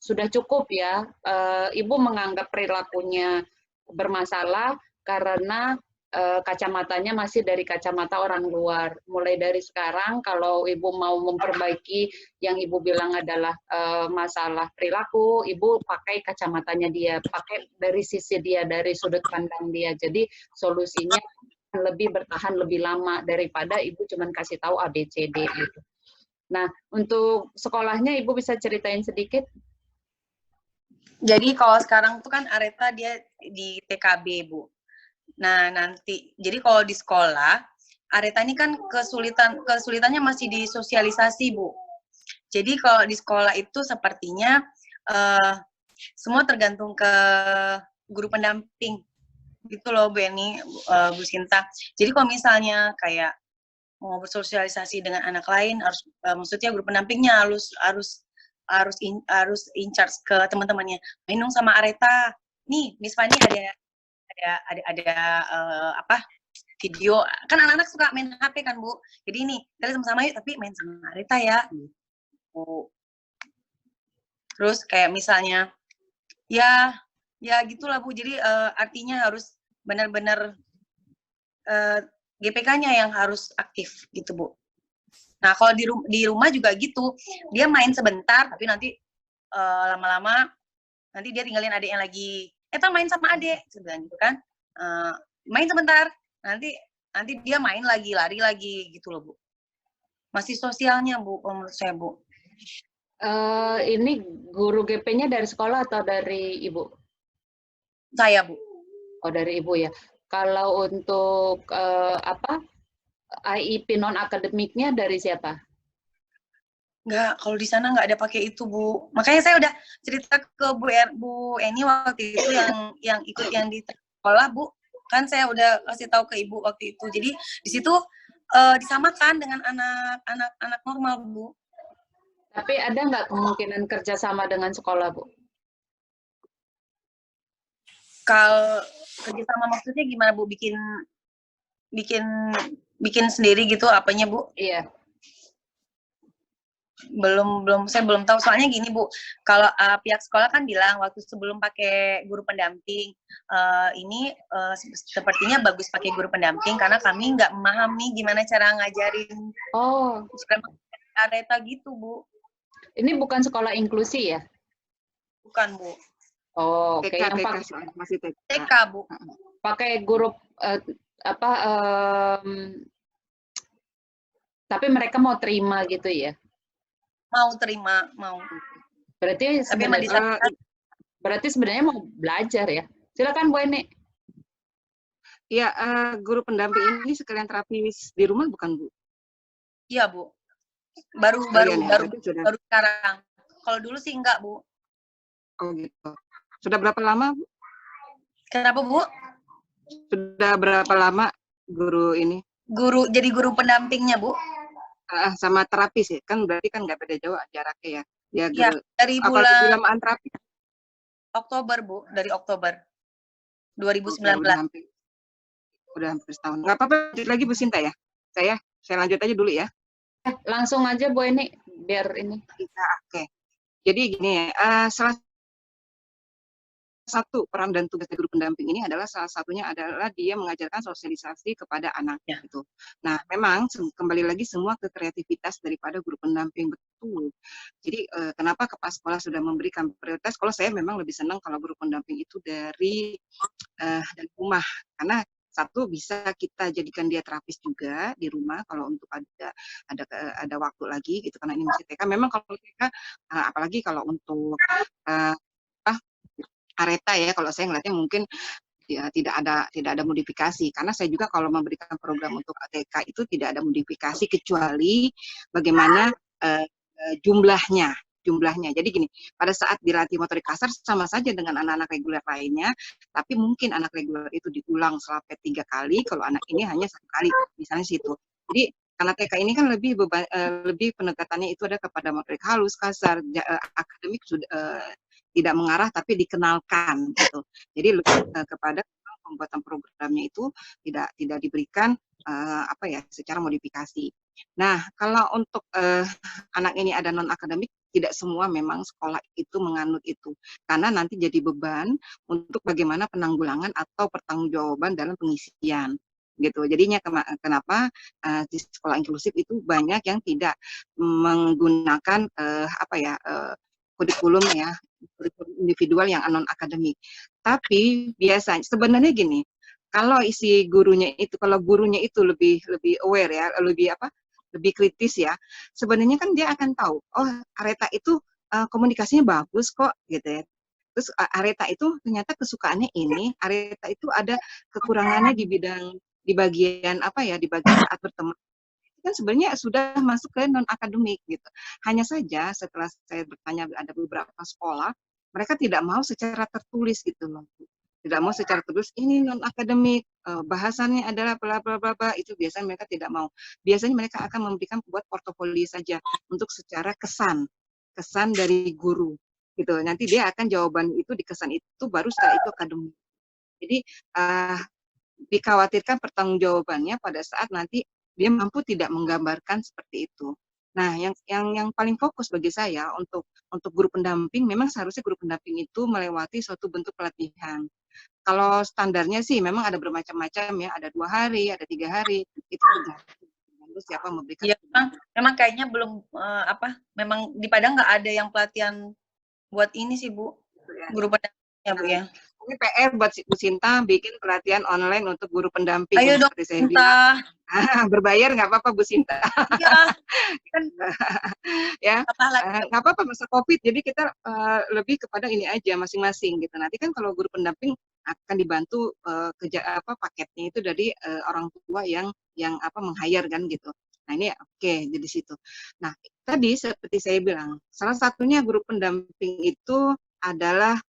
sudah cukup ya. Ibu menganggap perilakunya bermasalah karena kacamatanya masih dari kacamata orang luar. Mulai dari sekarang, kalau Ibu mau memperbaiki yang Ibu bilang adalah masalah perilaku, Ibu pakai kacamatanya dia, pakai dari sisi dia, dari sudut pandang dia. Jadi solusinya lebih bertahan lebih lama daripada Ibu cuma kasih tahu A, B, C, D gitu. Nah, untuk sekolahnya Ibu bisa ceritain sedikit? Jadi kalau sekarang tuh kan Areta dia di TKB, Bu. Nah, nanti, jadi kalau di sekolah, Areta ini kan kesulitannya masih di sosialisasi, Bu. Jadi kalau di sekolah itu sepertinya semua tergantung ke guru pendamping. gitu loh Bu Eni, Bu Sinta. Jadi kalau misalnya kayak mau bersosialisasi dengan anak lain harus maksudnya guru pendampingnya harus in charge ke teman-temannya. Main dong sama Areta. Nih, Miss Fani ada apa video kan anak-anak suka main HP kan Bu. Jadi ini kita sama-sama yuk tapi main sama Areta ya. Bu. Terus kayak misalnya ya gitulah Bu. Jadi artinya harus benar-benar GPK-nya yang harus aktif gitu Bu. Nah kalau di rumah juga gitu, dia main sebentar tapi nanti lama-lama nanti dia tinggalin adik yang lagi, main sama adik, sebenarnya gitu kan, main sebentar, nanti dia main lagi, lari lagi gitu loh Bu. Masih sosialnya Bu, menurut saya Bu. Ini guru GP-nya dari sekolah atau dari Ibu? Saya Bu. Oh dari Ibu ya. Kalau untuk IEP non akademiknya dari siapa? Enggak, kalau di sana nggak ada pakai itu Bu. Makanya saya udah cerita ke Bu Eni waktu itu yang ikut yang di sekolah Bu. Kan saya udah kasih tahu ke Ibu waktu itu. Jadi di situ disamakan dengan anak normal Bu. Tapi ada nggak kemungkinan kerjasama dengan sekolah Bu? Kalau kerjasama maksudnya gimana Bu? Bikin sendiri gitu apanya Bu? Iya. Saya belum tahu soalnya gini Bu, kalau pihak sekolah kan bilang waktu sebelum pakai guru pendamping ini sepertinya bagus pakai guru pendamping karena kami nggak memahami gimana cara ngajarin Areta gitu Bu. Ini bukan sekolah inklusi ya? Bukan Bu. Oh, oke. TK, Yang masih TK. TK Bu. Pakai guru tapi mereka mau terima gitu ya? Mau terima, mau. Berarti sebenarnya mau belajar ya? Silakan Bu Eni. Iya, guru pendamping ini sekalian terapis di rumah bukan Bu? Iya Bu. Baru sekarang. Kalau dulu sih enggak Bu. Oh gitu. Sudah berapa lama Bu? Kenapa Bu? Sudah berapa lama guru ini? Jadi guru pendampingnya Bu? Sama terapis ya, kan berarti kan nggak beda jauh jaraknya ya. Ya, ya dari bulan terapis? Oktober Bu, dari Oktober 2019. Udah hampir setahun. Nggak apa-apa, lanjut lagi Bu Sinta ya. Saya lanjut aja dulu ya. Langsung aja Bu Eni, biar ini. Oke. Jadi gini ya, salah satu peran dan tugas guru pendamping ini adalah salah satunya adalah dia mengajarkan sosialisasi kepada anaknya gitu. Nah, memang kembali lagi semua ke kreativitas daripada guru pendamping betul. Jadi kenapa kepala sekolah sudah memberikan prioritas? Kalau saya memang lebih senang kalau guru pendamping itu dari rumah karena satu bisa kita jadikan dia terapis juga di rumah kalau untuk ada waktu lagi gitu karena ini masih TK. Memang kalau TK apalagi kalau untuk Areta ya, kalau saya ngeliatnya mungkin ya, tidak ada modifikasi karena saya juga kalau memberikan program untuk ATK itu tidak ada modifikasi kecuali bagaimana jumlahnya. Jadi gini, pada saat dilatih motorik kasar sama saja dengan anak-anak reguler lainnya, tapi mungkin anak reguler itu diulang sampai 3 kali, kalau anak ini hanya 1 kali, misalnya situ. Jadi karena TK ini kan lebih pendekatannya itu ada kepada motorik halus, kasar, akademik sudah tidak mengarah tapi dikenalkan gitu. Jadi lebih kepada pembuatan programnya itu tidak diberikan secara modifikasi. Nah, kalau untuk anak ini ada non akademik, tidak semua memang sekolah itu menganut itu karena nanti jadi beban untuk bagaimana penanggulangan atau pertanggungjawaban dalam pengisian gitu. Jadinya kenapa di sekolah inklusif itu banyak yang tidak menggunakan kurikulum ya, kurikulum individual yang non akademik. Tapi biasanya sebenarnya gini, kalau gurunya itu lebih aware ya, lebih kritis ya, sebenarnya kan dia akan tahu, oh Areta itu komunikasinya bagus kok gitu ya. Terus Areta itu ternyata kesukaannya ini, Areta itu ada kekurangannya di bagian saat berteman kan sebenarnya sudah masuk ke non akademik gitu. Hanya saja setelah saya bertanya ada beberapa sekolah, mereka tidak mau secara tertulis gitu loh. tidak mau secara terus ini non akademik, bahasannya adalah bla bla bla bla, itu biasanya mereka tidak mau. Biasanya mereka akan memberikan buat portofolio saja untuk secara kesan dari guru gitu. Nanti dia akan jawaban itu di kesan itu baru setelah itu akademik. Jadi dikhawatirkan pertanggungjawabannya pada saat nanti dia mampu tidak menggambarkan seperti itu. Nah, yang paling fokus bagi saya untuk guru pendamping, memang seharusnya guru pendamping itu melewati suatu bentuk pelatihan. Kalau standarnya sih memang ada bermacam-macam ya, ada 2 hari, ada 3 hari, itu tergantung siapa memberikan. Iya, memang kayaknya belum memang di Padang nggak ada yang pelatihan buat ini sih Bu, guru pendamping ya Bu ya. Ini PR buat Bu Sinta bikin pelatihan online untuk guru pendamping. Ayo dong, seperti saya bilang. Berbayar nggak apa-apa Bu Sinta. Iya, kan ya nggak apa-apa masa COVID, jadi kita lebih kepada ini aja masing-masing gitu. Nanti kan kalau guru pendamping akan dibantu paketnya itu dari orang tua yang meng-hire kan gitu. Nah ini oke, jadi situ. Nah tadi seperti saya bilang, salah satunya guru pendamping itu adalah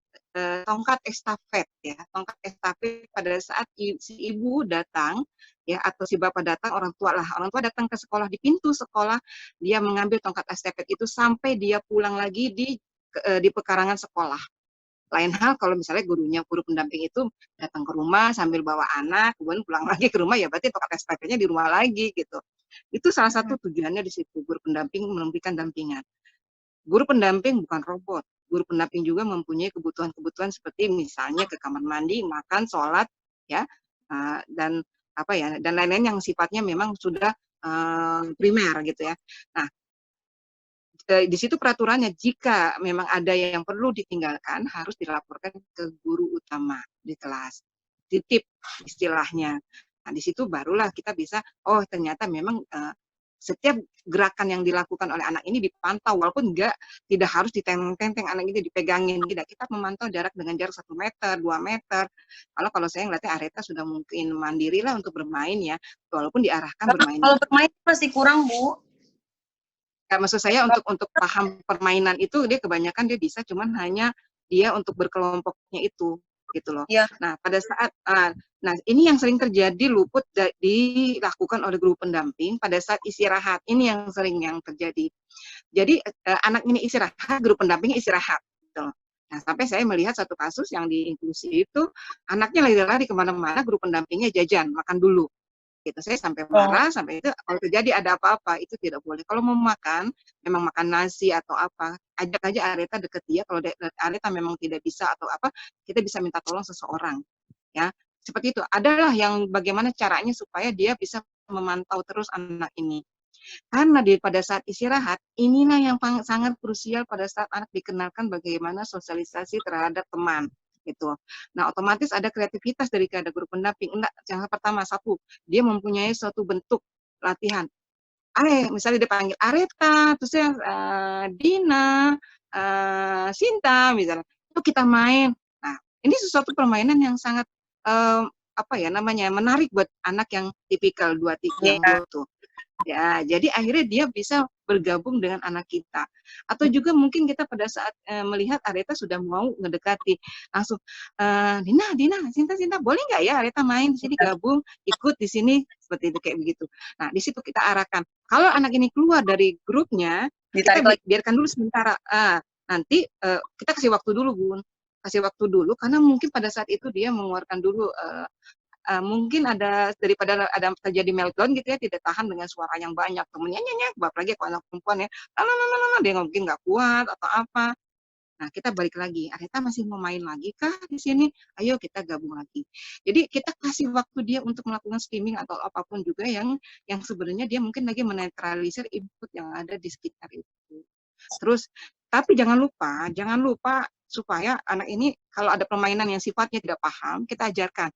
tongkat estafet ya, tongkat estafet pada saat si ibu datang ya atau si bapak datang, orang tua datang ke sekolah, di pintu sekolah dia mengambil tongkat estafet itu sampai dia pulang lagi di pekarangan sekolah. Lain hal kalau misalnya guru pendamping itu datang ke rumah sambil bawa anak, kemudian pulang lagi ke rumah, ya berarti tongkat estafetnya di rumah lagi gitu. Itu salah satu tujuannya di situ, guru pendamping memberikan dampingan. Guru pendamping bukan robot. Guru pendamping juga mempunyai kebutuhan-kebutuhan seperti misalnya ke kamar mandi, makan, sholat, ya, dan dan lain-lain yang sifatnya memang sudah primer gitu ya. Nah, di situ peraturannya jika memang ada yang perlu ditinggalkan harus dilaporkan ke guru utama di kelas. Titip istilahnya. Nah, di situ barulah kita bisa, oh ternyata memang setiap gerakan yang dilakukan oleh anak ini dipantau, walaupun tidak harus ditenteng-tenteng anak ini dipegangin, tidak. Kita memantau jarak dengan jarak 1 meter, 2 meter. Kalau saya ngeliatnya Areta sudah mungkin mandiri lah untuk bermain ya, walaupun diarahkan bermain. Kalau bermain masih kurang Bu. Ya, maksud saya untuk paham permainan itu dia kebanyakan dia bisa, cuman hanya dia untuk berkelompoknya itu gitu loh. Ya. Nah pada saat ini yang sering terjadi luput dilakukan oleh guru pendamping pada saat istirahat, ini yang sering terjadi. Jadi anak ini istirahat, guru pendampingnya istirahat gitu. Nah sampai saya melihat satu kasus yang di inklusi itu anaknya lari-lari kemana-mana, guru pendampingnya jajan makan dulu gitu. Saya sampai marah, sampai itu kalau terjadi ada apa-apa itu tidak boleh. Kalau mau makan, memang makan nasi atau apa, ajak aja Areta deket dia. Kalau Areta memang tidak bisa atau apa, kita bisa minta tolong seseorang, ya seperti itu. Adalah yang bagaimana caranya supaya dia bisa memantau terus anak ini. Karena pada saat istirahat, inilah yang sangat krusial pada saat anak dikenalkan bagaimana sosialisasi terhadap teman. Gitu. Nah, otomatis ada kreativitas dari guru pendamping. Yang pertama, dia mempunyai suatu bentuk latihan. Misalnya dia panggil Areta, terus Dina, Sinta, misalnya. Itu kita main. Nah, ini sesuatu permainan yang sangat menarik buat anak yang tipikal 2-3 tuh. Ya, jadi akhirnya dia bisa bergabung dengan anak kita. Atau juga mungkin kita pada saat melihat Areta sudah mau ngedekati, langsung Dina, Sinta, boleh nggak ya Areta main di sini, gabung, ikut di sini, seperti itu kayak begitu. Nah, di situ kita arahkan. Kalau anak ini keluar dari grupnya, kita biarkan dulu sementara. Nanti kita kasih waktu dulu, Bun. Kasih waktu dulu, karena mungkin pada saat itu dia mengeluarkan dulu mungkin daripada ada terjadi meltdown gitu ya, tidak tahan dengan suara yang banyak, temennya nyanyi, apalagi kalau anak perempuan ya, dia mungkin nggak kuat atau apa. Nah kita balik lagi, Areta masih mau main lagi kah di sini? Ayo kita gabung lagi. Jadi kita kasih waktu dia untuk melakukan skimming atau apapun juga yang sebenarnya dia mungkin lagi menetralisir input yang ada di sekitar itu. Terus tapi jangan lupa supaya anak ini kalau ada permainan yang sifatnya tidak paham, kita ajarkan.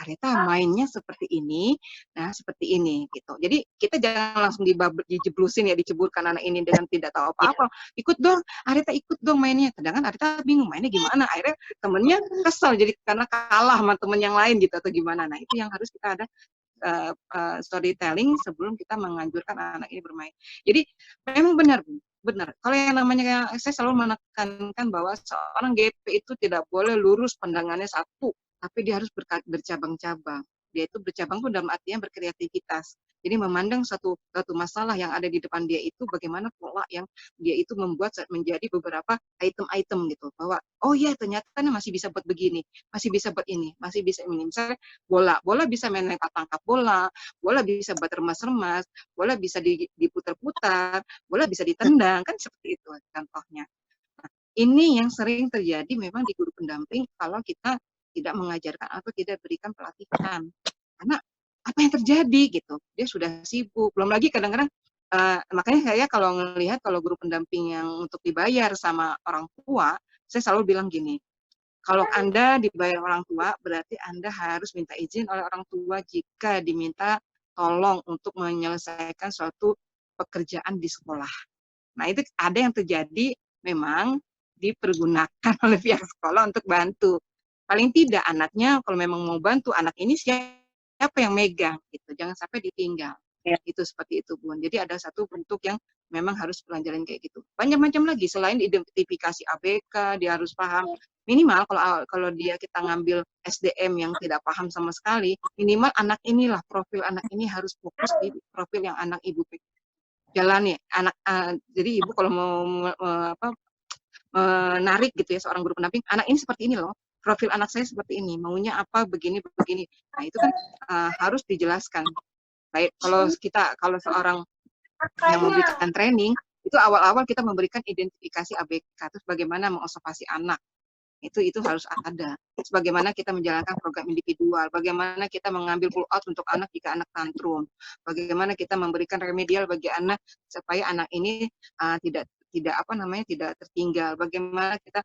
Areta mainnya seperti ini, nah seperti ini gitu. Jadi kita jangan langsung dijeblusin ya, diceburkan anak ini dengan tidak tahu apa-apa. Ikut dong, Areta ikut dong mainnya. Sedangkan Areta bingung mainnya gimana. Akhirnya temennya kesal jadi karena kalah sama temen yang lain gitu atau gimana. Nah itu yang harus kita ada storytelling sebelum kita menganjurkan anak ini bermain. Jadi memang benar. Kalau yang namanya saya selalu menekankan bahwa seorang GP itu tidak boleh lurus pandangannya satu. tapi dia harus bercabang-cabang. Dia itu bercabang tuh dalam artian berkreativitas. Jadi memandang satu masalah yang ada di depan dia itu bagaimana pola yang dia itu membuat menjadi beberapa item-item gitu. Bahwa oh ya ternyata masih bisa buat begini, masih bisa buat ini, masih bisa ini. Misalnya bola bisa main lempar tangkap bola, bola bisa buat remas-remas, bola bisa diputar-putar, bola bisa ditendang, kan seperti itu contohnya. Nah, ini yang sering terjadi memang di guru pendamping kalau kita tidak mengajarkan atau tidak berikan pelatihan. Karena apa yang terjadi gitu, dia sudah sibuk. Belum lagi kadang-kadang, makanya saya kalau ngelihat kalau guru pendamping yang untuk dibayar sama orang tua, saya selalu bilang gini, kalau Anda dibayar orang tua, berarti Anda harus minta izin oleh orang tua jika diminta tolong untuk menyelesaikan suatu pekerjaan di sekolah. Nah, itu ada yang terjadi memang dipergunakan oleh pihak sekolah untuk bantu. Paling tidak anaknya kalau memang mau bantu, anak ini siapa yang megang gitu, jangan sampai ditinggal. Ya. Itu seperti itu, Bun. Jadi ada satu bentuk yang memang harus pelajaran kayak gitu. Banyak macam lagi selain identifikasi ABK, dia harus paham minimal kalau kita ngambil SDM yang tidak paham sama sekali, minimal anak inilah profil anak ini harus fokus di profil yang anak ibu jalani. Jadi ibu kalau mau menarik gitu ya seorang guru pendamping, anak ini seperti ini loh, profil anak saya seperti ini, maunya apa, begini. Nah itu kan harus dijelaskan. Baik, kalau seorang yang memberikan training, itu awal-awal kita memberikan identifikasi ABK, terus bagaimana mengobservasi anak. Itu harus ada. Bagaimana kita menjalankan program individual, bagaimana kita mengambil pull out untuk anak jika anak tantrum, bagaimana kita memberikan remedial bagi anak supaya anak ini tidak tertinggal, bagaimana kita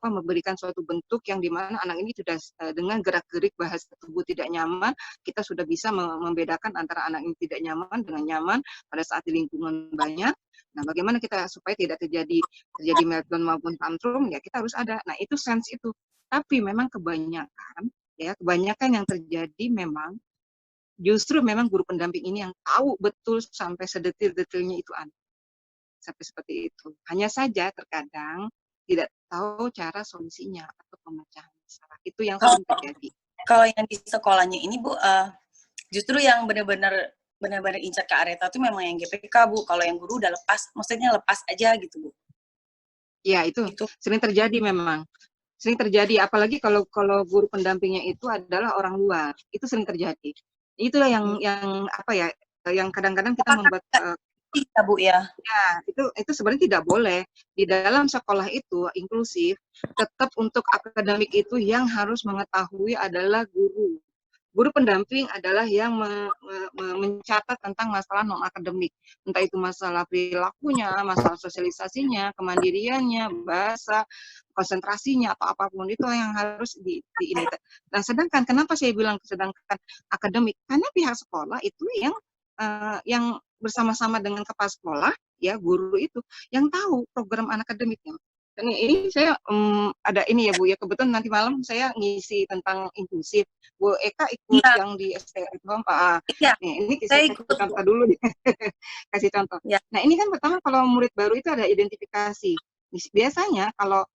memberikan suatu bentuk yang dimana anak ini sudah dengan gerak-gerik bahasa tubuh tidak nyaman, kita sudah bisa membedakan antara anak ini tidak nyaman dengan nyaman pada saat di lingkungan banyak. Nah, bagaimana kita supaya tidak terjadi meltdown maupun tantrum, ya kita harus ada. Nah, itu sense itu. Tapi memang kebanyakan yang terjadi memang justru memang guru pendamping ini yang tahu betul sampai sedetil-detilnya itu anak. Sampai seperti itu. Hanya saja terkadang tidak tahu cara solusinya atau pemecahan masalah. Itu yang sering terjadi. Kalau yang di sekolahnya ini, Bu, justru yang benar-benar incar ke areta tuh memang yang GPK, Bu. Kalau yang guru udah lepas, maksudnya lepas aja gitu, Bu. Ya, itu sering terjadi memang. Sering terjadi, apalagi kalau guru pendampingnya itu adalah orang luar. Itu sering terjadi. Itulah yang kadang-kadang kita membuat ya, Bu, ya. Ya, itu sebenarnya tidak boleh. Di dalam sekolah itu inklusif, tetap untuk akademik itu yang harus mengetahui adalah guru. Guru pendamping adalah yang mencatat tentang masalah non-akademik. Entah itu masalah perilakunya, masalah sosialisasinya, kemandiriannya, bahasa, konsentrasinya, atau apapun itu yang harus di ini. Nah, sedangkan kenapa saya bilang sedangkan akademik? Karena pihak sekolah itu yang bersama-sama dengan kepala sekolah, ya guru itu yang tahu program anak akademiknya. Dan ini saya ada ini ya Bu ya, kebetulan nanti malam saya ngisi tentang inklusif. Bu Eka ikut yang di STM Pak. Ya, ini saya kasih contoh dulu nih. Kasih contoh. Ya. Nah ini kan pertama kalau murid baru itu ada identifikasi. Biasanya kalau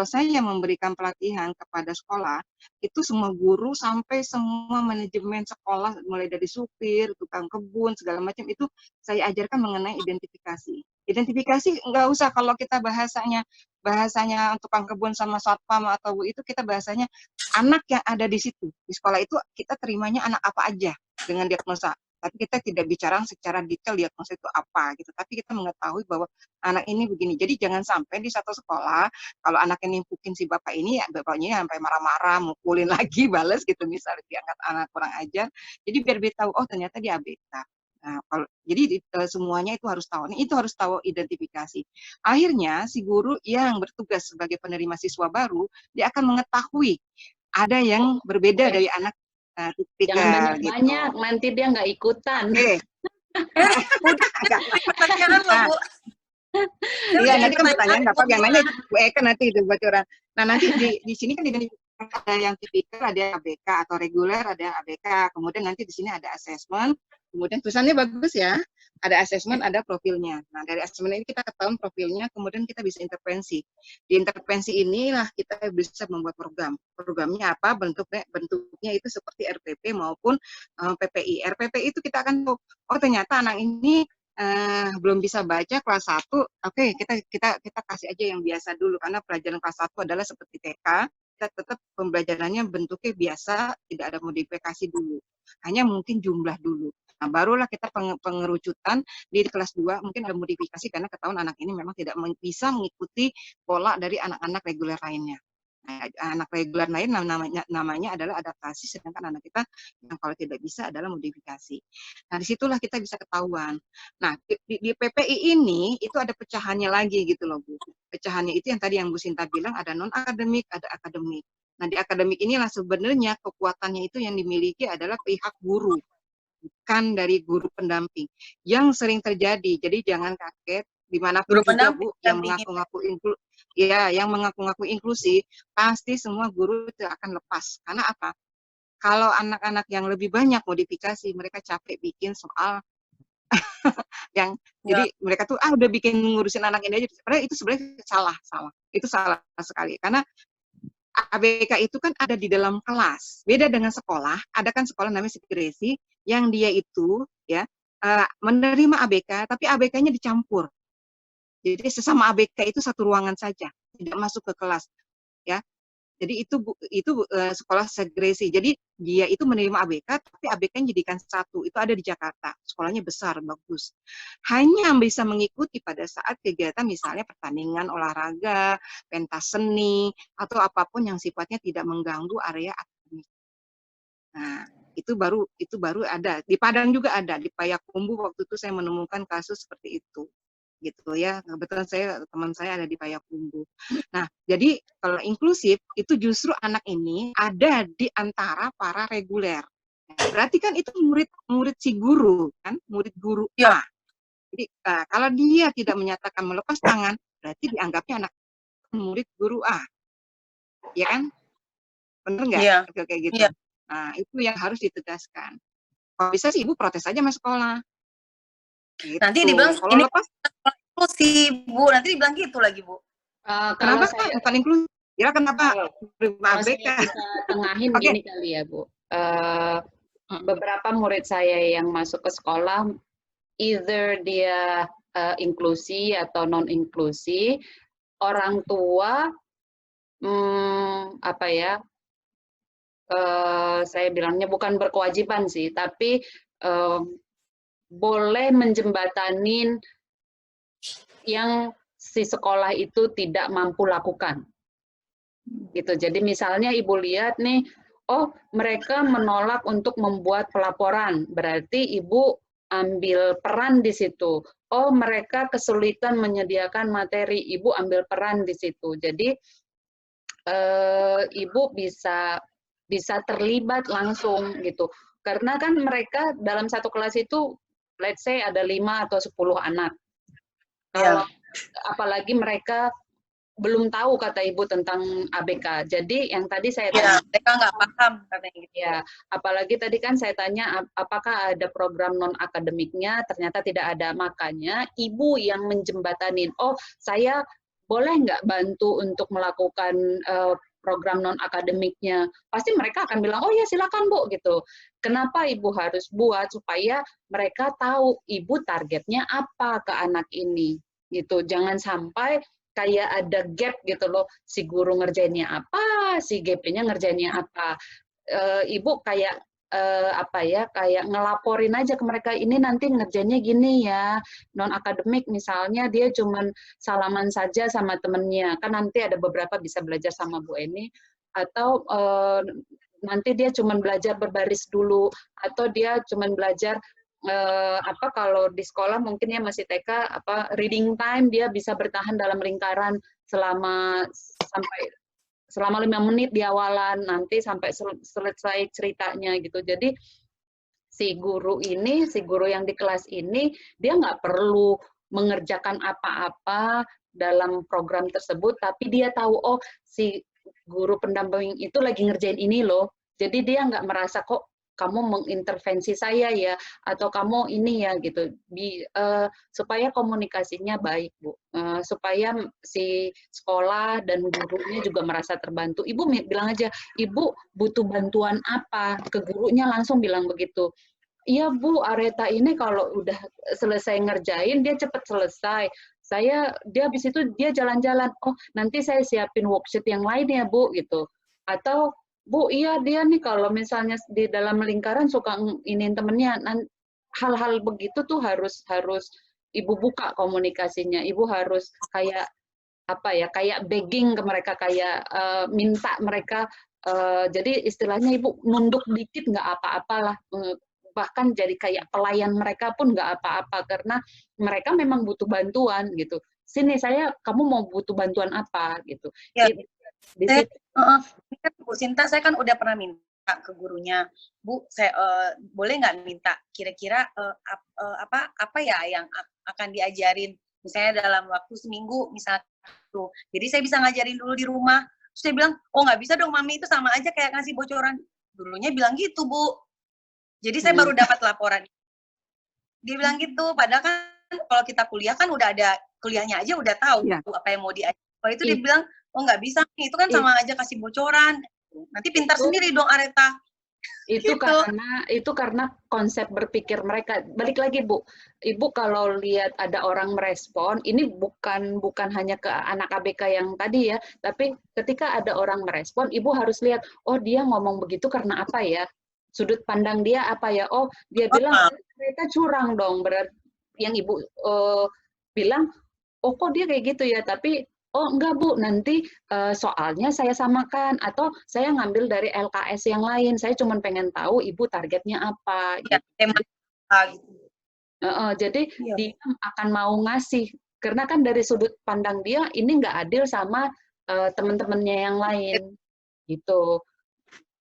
saya memberikan pelatihan kepada sekolah, itu semua guru sampai semua manajemen sekolah, mulai dari supir, tukang kebun, segala macam, itu saya ajarkan mengenai identifikasi. Identifikasi nggak usah kalau kita bahasanya tukang kebun sama satpam atau Bu itu kita bahasanya anak yang ada di situ. Di sekolah itu kita terimanya anak apa aja dengan diagnosa. Tapi kita tidak bicara secara detail diagnosa itu apa gitu. Tapi kita mengetahui bahwa anak ini begini. Jadi jangan sampai di satu sekolah kalau anak ini nimpukin si bapak ini, ya bapaknya sampai marah-marah, mukulin lagi, balas gitu misalnya diangkat anak kurang ajar. Jadi biar dia tahu, oh ternyata dia ABK. Nah, jadi semuanya itu harus tahu. Itu harus tahu identifikasi. Akhirnya si guru yang bertugas sebagai penerima siswa baru, dia akan mengetahui ada yang berbeda dari anak tipikal. Jangan banyak-banyak, gitu. Nanti dia nggak ikutan. Oke. Pertanyaan loh, Bu. Iya, nanti kan pertanyaan Bapak yang nanya Bu Eka nanti itu bocoran. Nah, nanti di sini kan ada yang tipikal, ada yang ABK atau reguler, ada yang ABK. Kemudian nanti di sini ada assessment. Kemudian tulisannya bagus ya. Ada assessment, ada profilnya. Nah, dari assessment ini kita ketahuan profilnya, kemudian kita bisa intervensi. Di intervensi inilah kita bisa membuat program. Programnya apa? Bentuknya itu seperti RPP maupun PPI. RPP itu kita akan tahu, oh ternyata anak ini belum bisa baca kelas 1, oke, kita kasih aja yang biasa dulu, karena pelajaran kelas 1 adalah seperti TK, kita tetap pembelajarannya bentuknya biasa, tidak ada modifikasi dulu, hanya mungkin jumlah dulu. Nah, barulah kita pengerucutan di kelas 2, mungkin ada modifikasi karena ketahuan anak ini memang tidak bisa mengikuti pola dari anak-anak reguler lainnya. Nah, anak reguler lain namanya adalah adaptasi, sedangkan anak kita yang kalau tidak bisa adalah modifikasi. Nah, disitulah kita bisa ketahuan. Nah, di PPI ini itu ada pecahannya lagi gitu loh, Bu. Pecahannya itu yang tadi yang Bu Sinta bilang, ada non-akademik, ada akademik. Nah, di akademik inilah sebenarnya kekuatannya itu yang dimiliki adalah pihak guru, bukan dari guru pendamping. Yang sering terjadi, jadi jangan kaget, dimanapun juga Bu, yang mengaku-ngaku inklusi, pasti semua guru itu akan lepas. Karena apa? Kalau anak-anak yang lebih banyak modifikasi, mereka capek bikin soal yang jadi mereka tuh udah bikin ngurusin anak ini aja. Padahal itu sebenarnya salah. Itu salah sekali. Karena ABK itu kan ada di dalam kelas. Beda dengan sekolah, ada kan sekolah namanya sekresi yang dia itu ya menerima ABK, tapi ABK-nya dicampur. Jadi sesama ABK itu satu ruangan saja, tidak masuk ke kelas, ya. Jadi itu sekolah segresi. Jadi dia itu menerima ABK, tapi ABK-nya jadikan satu. Itu ada di Jakarta. Sekolahnya besar, bagus. Hanya bisa mengikuti pada saat kegiatan misalnya pertandingan olahraga, pentas seni, atau apapun yang sifatnya tidak mengganggu area akademik. Nah, itu baru ada. Di Padang juga ada. Di Payakumbuh waktu itu saya menemukan kasus seperti itu. Gitu ya, kebetulan teman saya ada di Payakumbuh. Nah, jadi kalau inklusif itu justru anak ini ada di antara para reguler. Berarti kan itu murid si guru kan, murid guru A. Jadi kalau dia tidak menyatakan melepas tangan, berarti dianggapnya anak murid guru A, ya kan? Bener nggak? Iya. Kayak gitu. Iya. Nah, itu yang harus ditegaskan. Kalau bisa sih ibu protes aja sama sekolah. Gitu. Nanti dibilang kalau ini lepas inklusi, Bu. Nanti dibilang gitu lagi, Bu. Kenapa bukan inklusi? Ya kenapa? Kalau saya bisa tengahin gini kali ya, Bu. Beberapa murid saya yang masuk ke sekolah, either dia inklusi atau non-inklusi, orang tua, saya bilangnya bukan berkewajiban sih, tapi boleh menjembatanin yang si sekolah itu tidak mampu lakukan. Gitu. Jadi misalnya ibu lihat nih, oh mereka menolak untuk membuat pelaporan, berarti ibu ambil peran di situ. Oh mereka kesulitan menyediakan materi, ibu ambil peran di situ. Jadi ibu bisa terlibat langsung gitu. Karena kan mereka dalam satu kelas itu, let's say ada 5 atau 10 anak. Kalau apalagi mereka belum tahu kata ibu tentang ABK. Jadi yang tadi saya tanya, mereka nggak paham katanya gitu. Ya, apalagi tadi kan saya tanya apakah ada program non akademiknya, ternyata tidak ada. Makanya ibu yang menjembatanin, oh saya boleh nggak bantu untuk melakukan program non akademiknya? Pasti mereka akan bilang, oh ya silakan Bu gitu. Kenapa ibu harus buat supaya mereka tahu ibu targetnya apa ke anak ini gitu. Jangan sampai kayak ada gap gitu loh, si guru ngerjainnya apa, si GP-nya ngerjainnya apa. Ibu kayak kayak ngelaporin aja ke mereka, ini nanti ngerjainnya gini ya, non akademik misalnya dia cuman salaman saja sama temennya, kan nanti ada beberapa bisa belajar sama Bu Eni, atau nanti dia cuman belajar berbaris dulu, atau dia cuman belajar kalau di sekolah mungkin ya masih TK reading time dia bisa bertahan dalam lingkaran selama 5 menit di awalan, nanti sampai selesai ceritanya gitu. Jadi si guru yang di kelas ini dia nggak perlu mengerjakan apa-apa dalam program tersebut, tapi dia tahu oh si guru pendamping itu lagi ngerjain ini loh. Jadi dia nggak merasa kok kamu mengintervensi saya ya, atau kamu ini ya gitu. Supaya komunikasinya baik, Bu. Supaya si sekolah dan gurunya juga merasa terbantu. Ibu bilang aja, Ibu butuh bantuan apa? Ke gurunya langsung bilang begitu. Iya Bu, Areta ini kalau udah selesai ngerjain, dia cepat selesai. Dia habis itu dia jalan-jalan. Oh, nanti saya siapin worksheet yang lain ya Bu, gitu. Atau, Bu, iya dia nih kalau misalnya di dalam lingkaran suka iniin temennya. Hal-hal begitu tuh harus Ibu buka komunikasinya. Ibu harus kayak apa ya, kayak begging ke mereka, kayak minta mereka. Jadi istilahnya Ibu nunduk dikit nggak apa-apalah. Bahkan jadi kayak pelayan mereka pun nggak apa-apa, karena mereka memang butuh bantuan gitu. Sini kamu mau butuh bantuan apa gitu. Ya, Di situ. Ini kan Bu Sinta, saya kan udah pernah minta ke gurunya, Bu, saya boleh nggak minta kira-kira apa ya yang akan diajarin, misalnya dalam waktu seminggu misalnya tuh. Jadi saya bisa ngajarin dulu di rumah. Terus saya bilang, oh nggak bisa dong Mami, itu sama aja kayak ngasih bocoran. Gurunya bilang gitu Bu. Jadi saya baru dapat laporan. Dia bilang gitu, padahal kan kalau kita kuliah kan udah ada kuliahnya aja udah tahu apa yang mau diajar. Kalau itu dia bilang, oh nggak bisa nih, itu kan sama aja kasih bocoran. Nanti pintar sendiri dong Areta. Itu gitu. karena konsep berpikir mereka. Balik lagi Bu, Ibu kalau lihat ada orang merespon, ini bukan hanya ke anak ABK yang tadi ya, tapi ketika ada orang merespon, Ibu harus lihat, oh dia ngomong begitu karena apa ya? Sudut pandang dia apa ya? Oh, dia bilang mereka curang dong. Berarti yang Ibu bilang, oh kok dia kayak gitu ya? Tapi oh enggak Bu, nanti soalnya saya samakan atau saya ngambil dari LKS yang lain. Saya cuma pengen tahu Ibu targetnya apa. Ya, gitu. Jadi ya. Dia akan mau ngasih, karena kan dari sudut pandang dia ini nggak adil sama teman-temannya yang lain, gitu.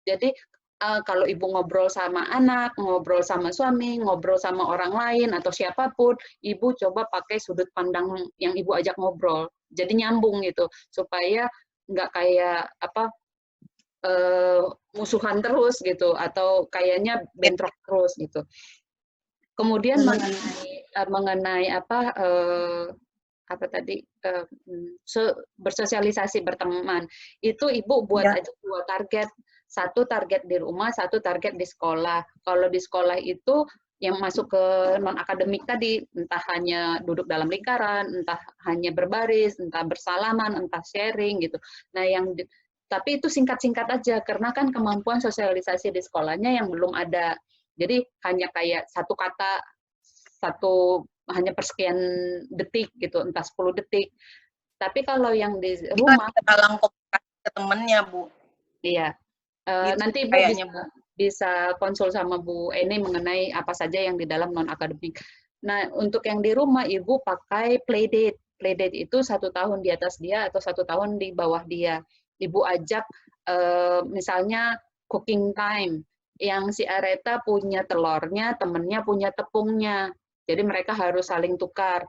Jadi kalau Ibu ngobrol sama anak, ngobrol sama suami, ngobrol sama orang lain atau siapapun, Ibu coba pakai sudut pandang yang Ibu ajak ngobrol. Jadi nyambung gitu, supaya nggak kayak musuhan terus gitu, atau kayaknya bentrok terus gitu. Kemudian mengenai bersosialisasi berteman, itu Ibu buat aja 2 target. 1 target di rumah, 1 target di sekolah. Kalau di sekolah itu yang masuk ke non-akademik tadi, entah hanya duduk dalam lingkaran, entah hanya berbaris, entah bersalaman, entah sharing gitu. Nah, tapi itu singkat-singkat aja, karena kan kemampuan sosialisasi di sekolahnya yang belum ada. Jadi hanya kayak 1 kata, hanya persekian detik gitu, entah 10 detik. Tapi kalau yang di rumah, dalam komunikasi ke temennya Bu. Iya. Gitu, nanti Ibu bisa konsul sama Bu Eni mengenai apa saja yang di dalam non-akademik. Nah, untuk yang di rumah, Ibu pakai playdate. Playdate itu 1 tahun di atas dia atau 1 tahun di bawah dia. Ibu ajak, misalnya cooking time, yang si Areta punya telurnya, temennya punya tepungnya. Jadi mereka harus saling tukar.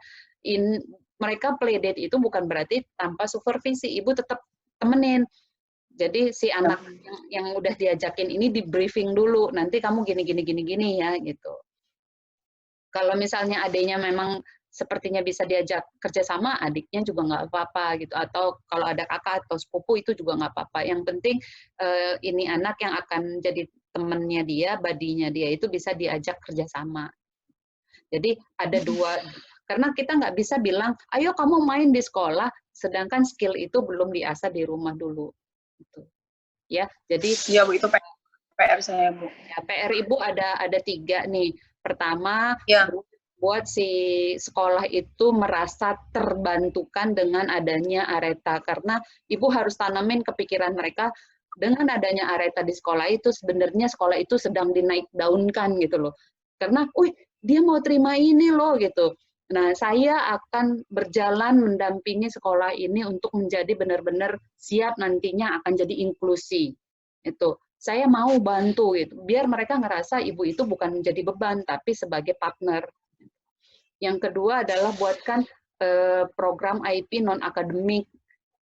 Mereka playdate itu bukan berarti tanpa supervisi, Ibu tetap temenin. Jadi si anak yang udah diajakin ini di briefing dulu, nanti kamu gini ya gitu. Kalau misalnya adiknya memang sepertinya bisa diajak kerjasama, adiknya juga nggak apa-apa gitu. Atau kalau ada kakak atau sepupu itu juga nggak apa-apa. Yang penting ini anak yang akan jadi temennya dia, badinya dia itu bisa diajak kerjasama. Jadi ada 2, karena kita nggak bisa bilang, ayo kamu main di sekolah, sedangkan skill itu belum diasah di rumah dulu. Gitu. Ya, jadi ya Bu, itu PR saya Bu. Ya, PR Ibu ada 3 nih. Pertama, buat si sekolah itu merasa terbantukan dengan adanya Areta, karena Ibu harus tanamin kepikiran mereka dengan adanya Areta di sekolah itu sebenarnya sekolah itu sedang dinaik daunkan gitu loh. Karena, dia mau terima ini loh gitu. Nah, saya akan berjalan mendampingi sekolah ini untuk menjadi benar-benar siap nantinya akan jadi inklusi. Itu. Saya mau bantu gitu. Biar mereka ngerasa Ibu itu bukan menjadi beban tapi sebagai partner. Yang kedua adalah buatkan program IP non akademik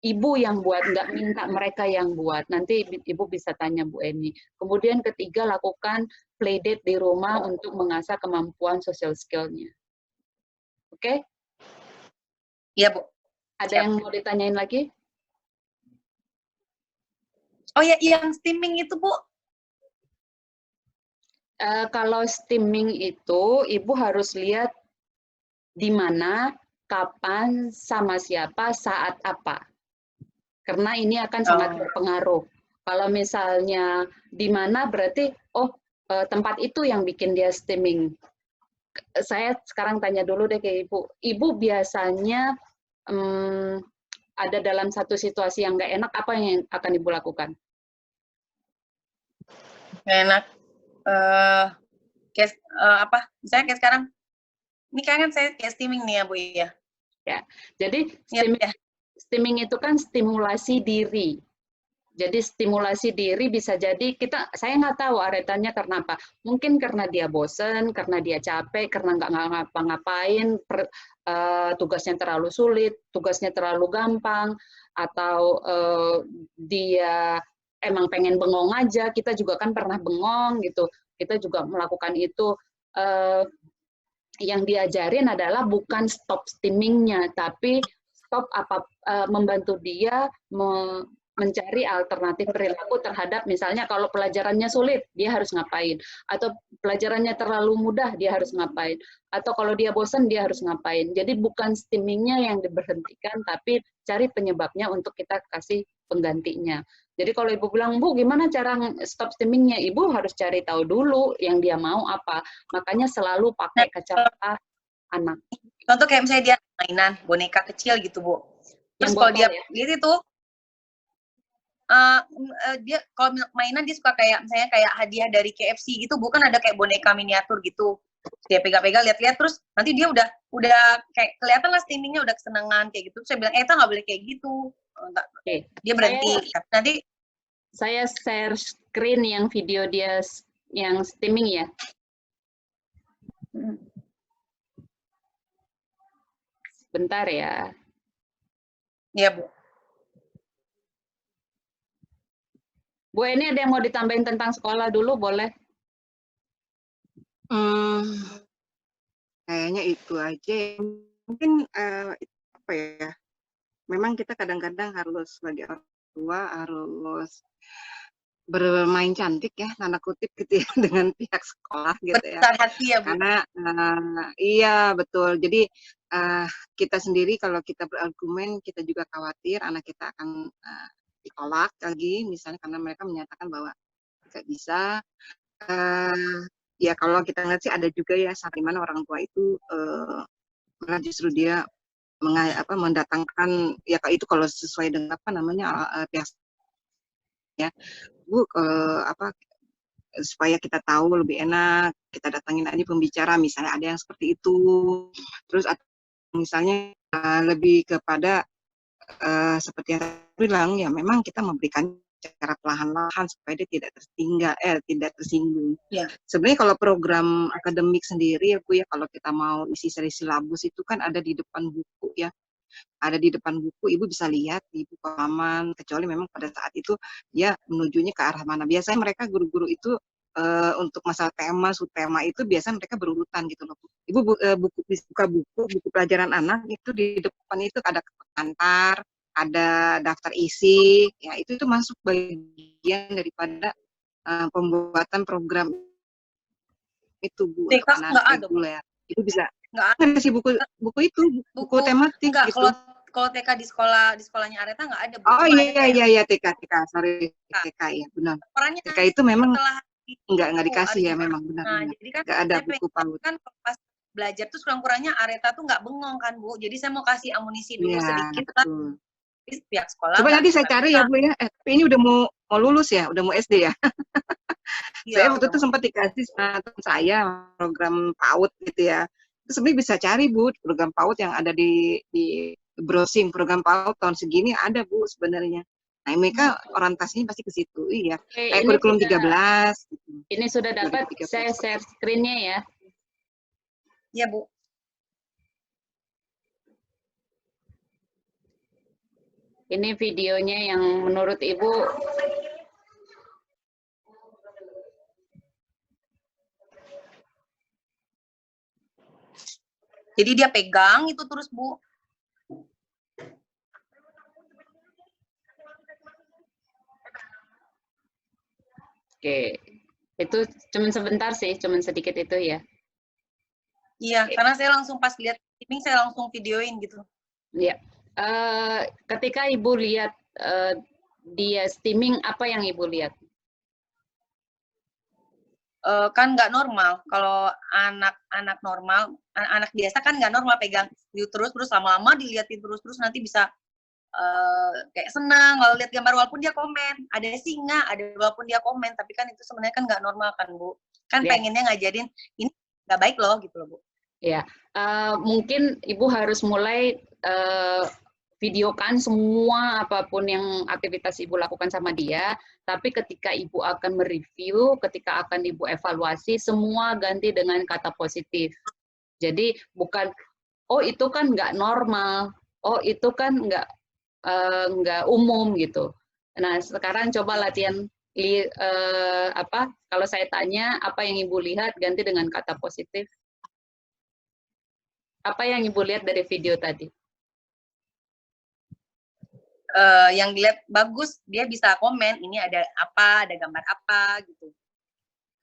ibu yang buat, nggak minta mereka yang buat. Nanti ibu bisa tanya Bu Eni. Kemudian ketiga, lakukan playdate di rumah untuk mengasah kemampuan social skill-nya. Oke? Iya, Bu. Ada Siap. yang mau ditanyain lagi? Oh ya, yang steaming itu, Bu. Kalau steaming itu, Ibu harus lihat di mana, kapan, sama siapa, saat apa. Karena ini akan sangat berpengaruh. Kalau misalnya di mana berarti, tempat itu yang bikin dia steaming. Saya sekarang tanya dulu deh ke Ibu. Ibu biasanya ada dalam satu situasi yang nggak enak, apa yang akan Ibu lakukan? Nggak enak. Apa? Misalnya kayak sekarang, ini kan saya kayak steaming nih ya, Bu ya. Ya, jadi Ya. steaming itu kan stimulasi diri. Jadi stimulasi diri bisa jadi saya nggak tahu aretannya karena apa. Mungkin karena dia bosen, karena dia capek, karena nggak ngapa-ngapain, tugasnya terlalu sulit, tugasnya terlalu gampang, atau dia emang pengen bengong aja. Kita juga kan pernah bengong gitu. Kita juga melakukan itu. Yang diajarin adalah bukan stop steamingnya, tapi stop membantu dia mencari alternatif perilaku terhadap, misalnya kalau pelajarannya sulit, dia harus ngapain, atau pelajarannya terlalu mudah, dia harus ngapain, atau kalau dia bosan, dia harus ngapain. Jadi bukan steamingnya yang diberhentikan, tapi cari penyebabnya untuk kita kasih penggantinya. Jadi kalau Ibu bilang, Bu, gimana cara stop steamingnya? Ibu harus cari tahu dulu yang dia mau apa. Makanya selalu pakai kacamata anak. Contoh kayak misalnya dia mainan, boneka kecil gitu, Bu. Terus kalau dia lihat itu, dia kalau mainan dia suka kayak misalnya kayak hadiah dari KFC gitu, bukan ada kayak boneka miniatur gitu. Dia pegang-pegang, lihat-lihat, terus nanti dia udah kayak kelihatan lah steamingnya udah kesenangan kayak gitu. Terus saya bilang, Eta nggak boleh kayak gitu. Dia berhenti. Nanti saya share screen yang video dia yang steaming ya. Bentar ya. Iya, Bu. Bu, ini ada yang mau ditambahin tentang sekolah dulu, boleh? Kayaknya itu aja. Mungkin apa ya? Memang kita kadang-kadang harus sebagai orang tua harus bermain cantik ya, tanda kutip gitu ya, dengan pihak sekolah gitu ya. Besar hati ya, Bu. Karena iya betul. Jadi kita sendiri kalau kita berargumen, kita juga khawatir anak kita akan ditolak lagi, misalnya karena mereka menyatakan bahwa tidak bisa. Ya kalau kita lihat sih ada juga ya saat dimana orang tua itu malah justru dia mendatangkan ya itu kalau sesuai dengan apa namanya pihak ya Bu supaya kita tahu lebih enak kita datangin aja pembicara misalnya ada yang seperti itu terus misalnya lebih kepada seperti yang saya bilang ya memang kita memberikan cara perlahan-lahan supaya dia tidak tersinggung. Ya. Sebenarnya kalau program akademik sendiri ya Bu ya kalau kita mau isi seri silabus itu kan ada di depan buku ya. Ada di depan buku, Ibu bisa lihat di buku halaman, kecuali memang pada saat itu ya menujunya ke arah mana. Biasanya mereka guru-guru itu untuk masalah tema, subtema itu biasanya mereka berurutan gitu loh. Ibu buka buku pelajaran anak itu di depan itu ada pengantar, ada daftar isi, ya itu masuk bagian daripada pembuatan program itu Bu. TK nggak ada, Bu. Ibu bisa nggak ada sih buku itu buku tematik enggak, gitu. Kalau TK di sekolahnya Areta nggak ada, Bu. Oh iya TK sorry TK ya benar. Orangnya TK itu memang nggak buku, dikasih ya memang benar. Jadi kan nggak ada buku PAUD. Kan pas belajar tuh kurang-kurangnya Areta tuh nggak bengong kan Bu. Jadi saya mau kasih amunisi dulu sedikit lah. Pihak sekolah. Coba nanti saya cari ya Bu ya. Tapi ini udah mau lulus ya, udah mau SD ya. Saya waktu itu sempat dikasih sama teman saya program PAUD gitu ya. Terus sebenarnya bisa cari Bu program PAUD yang ada di browsing program PAUD tahun segini ada Bu sebenarnya. Nah mereka orientasinya pasti ke situ iya. Kayak kurikulum 13. Gitu. Ini sudah dapat, saya share screen-nya ya. Iya Bu. Ini videonya yang menurut Ibu Jadi dia pegang itu terus, Bu. Oke, itu cuman sebentar sih, cuman sedikit itu ya. Iya, karena saya langsung pas lihat streaming saya langsung videoin gitu. Ya, ketika Ibu lihat dia streaming, apa yang Ibu lihat? Kan nggak normal. Kalau anak normal, anak biasa kan nggak normal pegang terus lama-lama diliatin terus nanti bisa kayak senang kalau lihat gambar walaupun dia komen. Ada singa, ada walaupun dia komen, tapi kan itu sebenarnya kan nggak normal kan, Bu. Kan pengennya ngajarin ini nggak baik loh gitu loh, Bu. Ya, mungkin Ibu harus mulai videokan semua apapun yang aktivitas Ibu lakukan sama dia, tapi ketika Ibu akan mereview, ketika akan Ibu evaluasi, semua ganti dengan kata positif. Jadi bukan, oh itu kan nggak normal, oh itu kan nggak umum gitu. Nah sekarang coba latihan, kalau saya tanya apa yang Ibu lihat, ganti dengan kata positif. Apa yang Ibu lihat dari video tadi? Yang dilihat bagus, dia bisa komen, ini ada apa, ada gambar apa, gitu.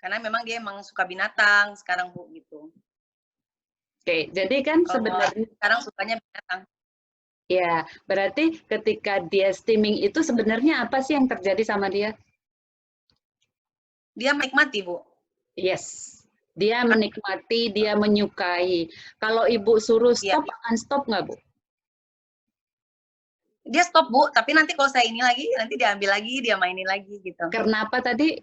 Karena memang dia emang suka binatang sekarang, Bu, gitu. Oke, jadi kan sebenarnya sekarang sukanya binatang. Ya, berarti ketika dia streaming itu sebenarnya apa sih yang terjadi sama dia? Dia menikmati, Bu. Yes, dia menikmati, dia menyukai. Kalau Ibu suruh stop, akan stop nggak, Bu? Dia stop, Bu, tapi nanti kalau saya ini lagi, nanti dia ambil lagi, dia mainin lagi gitu. Karena apa tadi?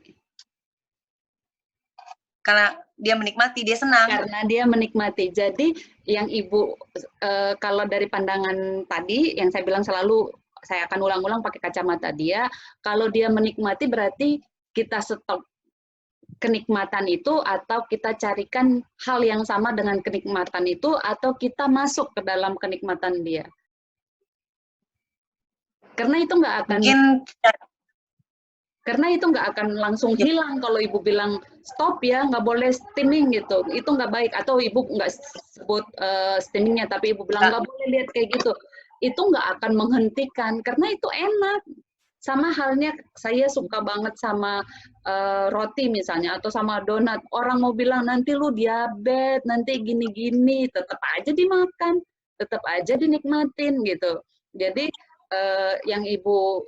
Karena dia menikmati, dia senang. Karena dia menikmati. Jadi yang Ibu, kalau dari pandangan tadi, yang saya bilang selalu, saya akan ulang-ulang pakai kacamata dia, kalau dia menikmati berarti kita stop kenikmatan itu, atau kita carikan hal yang sama dengan kenikmatan itu, atau kita masuk ke dalam kenikmatan dia. Karena itu nggak akan langsung hilang kalau Ibu bilang stop ya, nggak boleh streaming gitu, itu nggak baik. Atau Ibu nggak sebut streamingnya, tapi Ibu bilang nggak boleh lihat kayak gitu, itu nggak akan menghentikan, karena itu enak. Sama halnya saya suka banget sama roti misalnya, atau sama donat. Orang mau bilang nanti lu diabetes, nanti gini-gini, tetap aja dimakan, tetap aja dinikmatin gitu. Jadi yang Ibu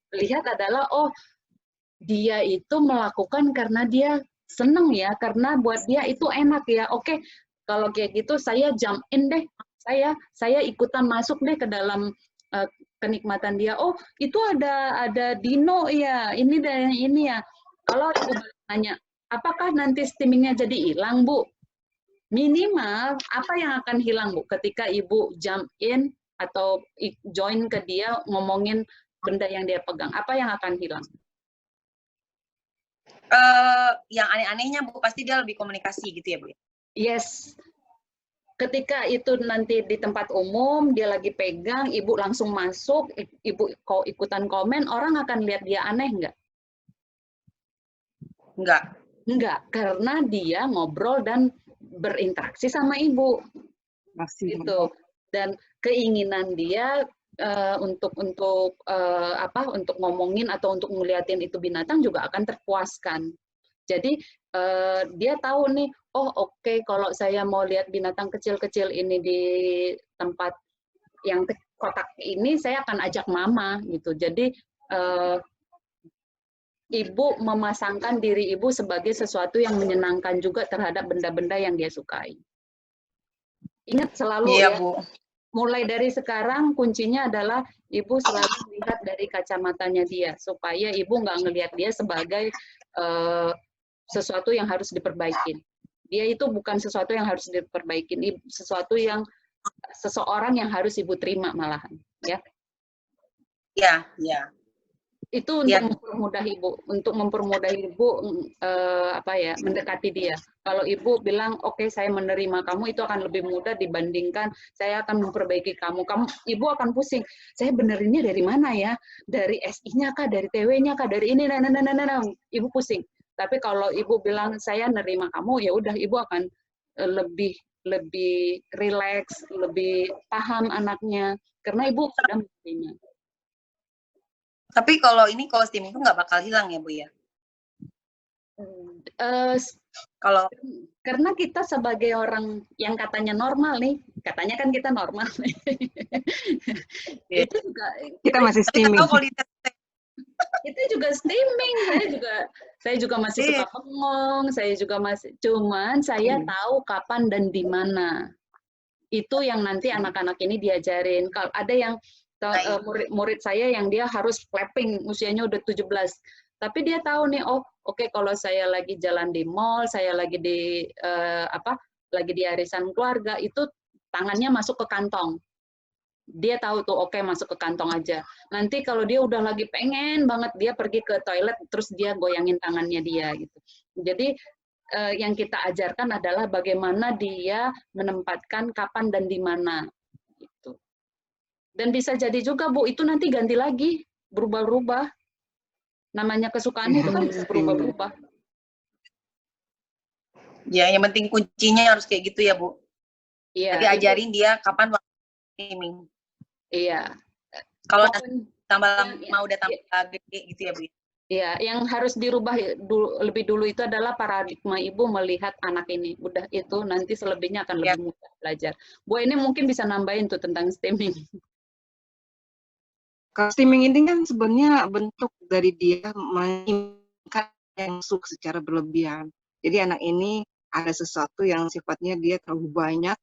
lihat adalah, oh dia itu melakukan karena dia seneng ya, karena buat dia itu enak ya. Oke, kalau kayak gitu saya jump in deh, saya ikutan masuk deh ke dalam kenikmatan dia. Oh itu ada dino ya, ini dan ini ya. Kalau Ibu nanya, apakah nanti streamingnya jadi hilang, Bu? Minimal apa yang akan hilang, Bu, ketika Ibu jump in atau join ke dia ngomongin benda yang dia pegang, apa yang akan hilang? Yang aneh-anehnya, Bu, pasti dia lebih komunikasi gitu ya, Bu? Yes. Ketika itu nanti di tempat umum, dia lagi pegang, Ibu langsung masuk, Ibu ikutan komen, orang akan lihat dia aneh nggak? Nggak. Nggak, karena dia ngobrol dan berinteraksi sama Ibu. Gitu. Dan keinginan dia untuk ngomongin atau untuk ngeliatin itu binatang juga akan terpuaskan. Jadi dia tahu nih, oh oke, kalau saya mau lihat binatang kecil-kecil ini di tempat yang kotak ini, saya akan ajak mama gitu. Jadi Ibu memasangkan diri Ibu sebagai sesuatu yang menyenangkan juga terhadap benda-benda yang dia sukai. Ingat selalu ya, Bu. Mulai dari sekarang kuncinya adalah Ibu selalu lihat dari kacamatanya dia, supaya Ibu nggak ngelihat dia sebagai sesuatu yang harus diperbaiki. Dia itu bukan sesuatu yang harus diperbaiki, sesuatu yang seseorang yang harus Ibu terima malahan, ya. Ya, ya. Itu untuk mempermudah ibu, mendekati dia. Kalau ibu bilang oke, saya menerima kamu, itu akan lebih mudah dibandingkan saya akan memperbaiki kamu. Ibu akan pusing. Saya benerinnya dari mana ya? Dari SI-nya kah, dari TW-nya kah, dari ini, ibu pusing. Tapi kalau ibu bilang saya nerima kamu, ya udah ibu akan lebih rileks, lebih paham anaknya karena ibu sudah menerima. Tapi kalau steaming itu nggak bakal hilang ya Bu ya? Kalau karena kita sebagai orang yang katanya normal nih, katanya kan kita normal nih. Itu juga kita masih steaming. Itu juga steaming. Saya juga masih suka bengong, saya juga masih, cuman saya tahu kapan dan di mana. Itu yang nanti anak-anak ini diajarin. Kalau ada yang murid saya yang dia harus clapping, usianya udah 17. Tapi dia tahu nih, oh oke, kalau saya lagi jalan di mall, saya lagi di lagi di arisan keluarga, itu tangannya masuk ke kantong. Dia tahu tuh, oke, masuk ke kantong aja. Nanti kalau dia udah lagi pengen banget, dia pergi ke toilet, terus dia goyangin tangannya dia gitu. Jadi yang kita ajarkan adalah bagaimana dia menempatkan kapan dan di mana. Gitu. Dan bisa jadi juga, Bu, itu nanti ganti lagi, berubah-ubah. Namanya kesukaan itu kan berubah-ubah. Ya, yang penting kuncinya harus kayak gitu ya, Bu. Iya. Jadi ajarin dia kapan waktu streaming. Iya. Kalau udah tambah gede gitu ya, Bu. Iya, yang harus dirubah lebih dulu itu adalah paradigma ibu melihat anak ini. Udah itu nanti selebihnya akan lebih mudah belajar. Bu, ini mungkin bisa nambahin tuh tentang streaming. Kalau streaming ini kan sebenarnya bentuk dari dia menginginkan yang masuk secara berlebihan. Jadi anak ini ada sesuatu yang sifatnya dia terlalu banyak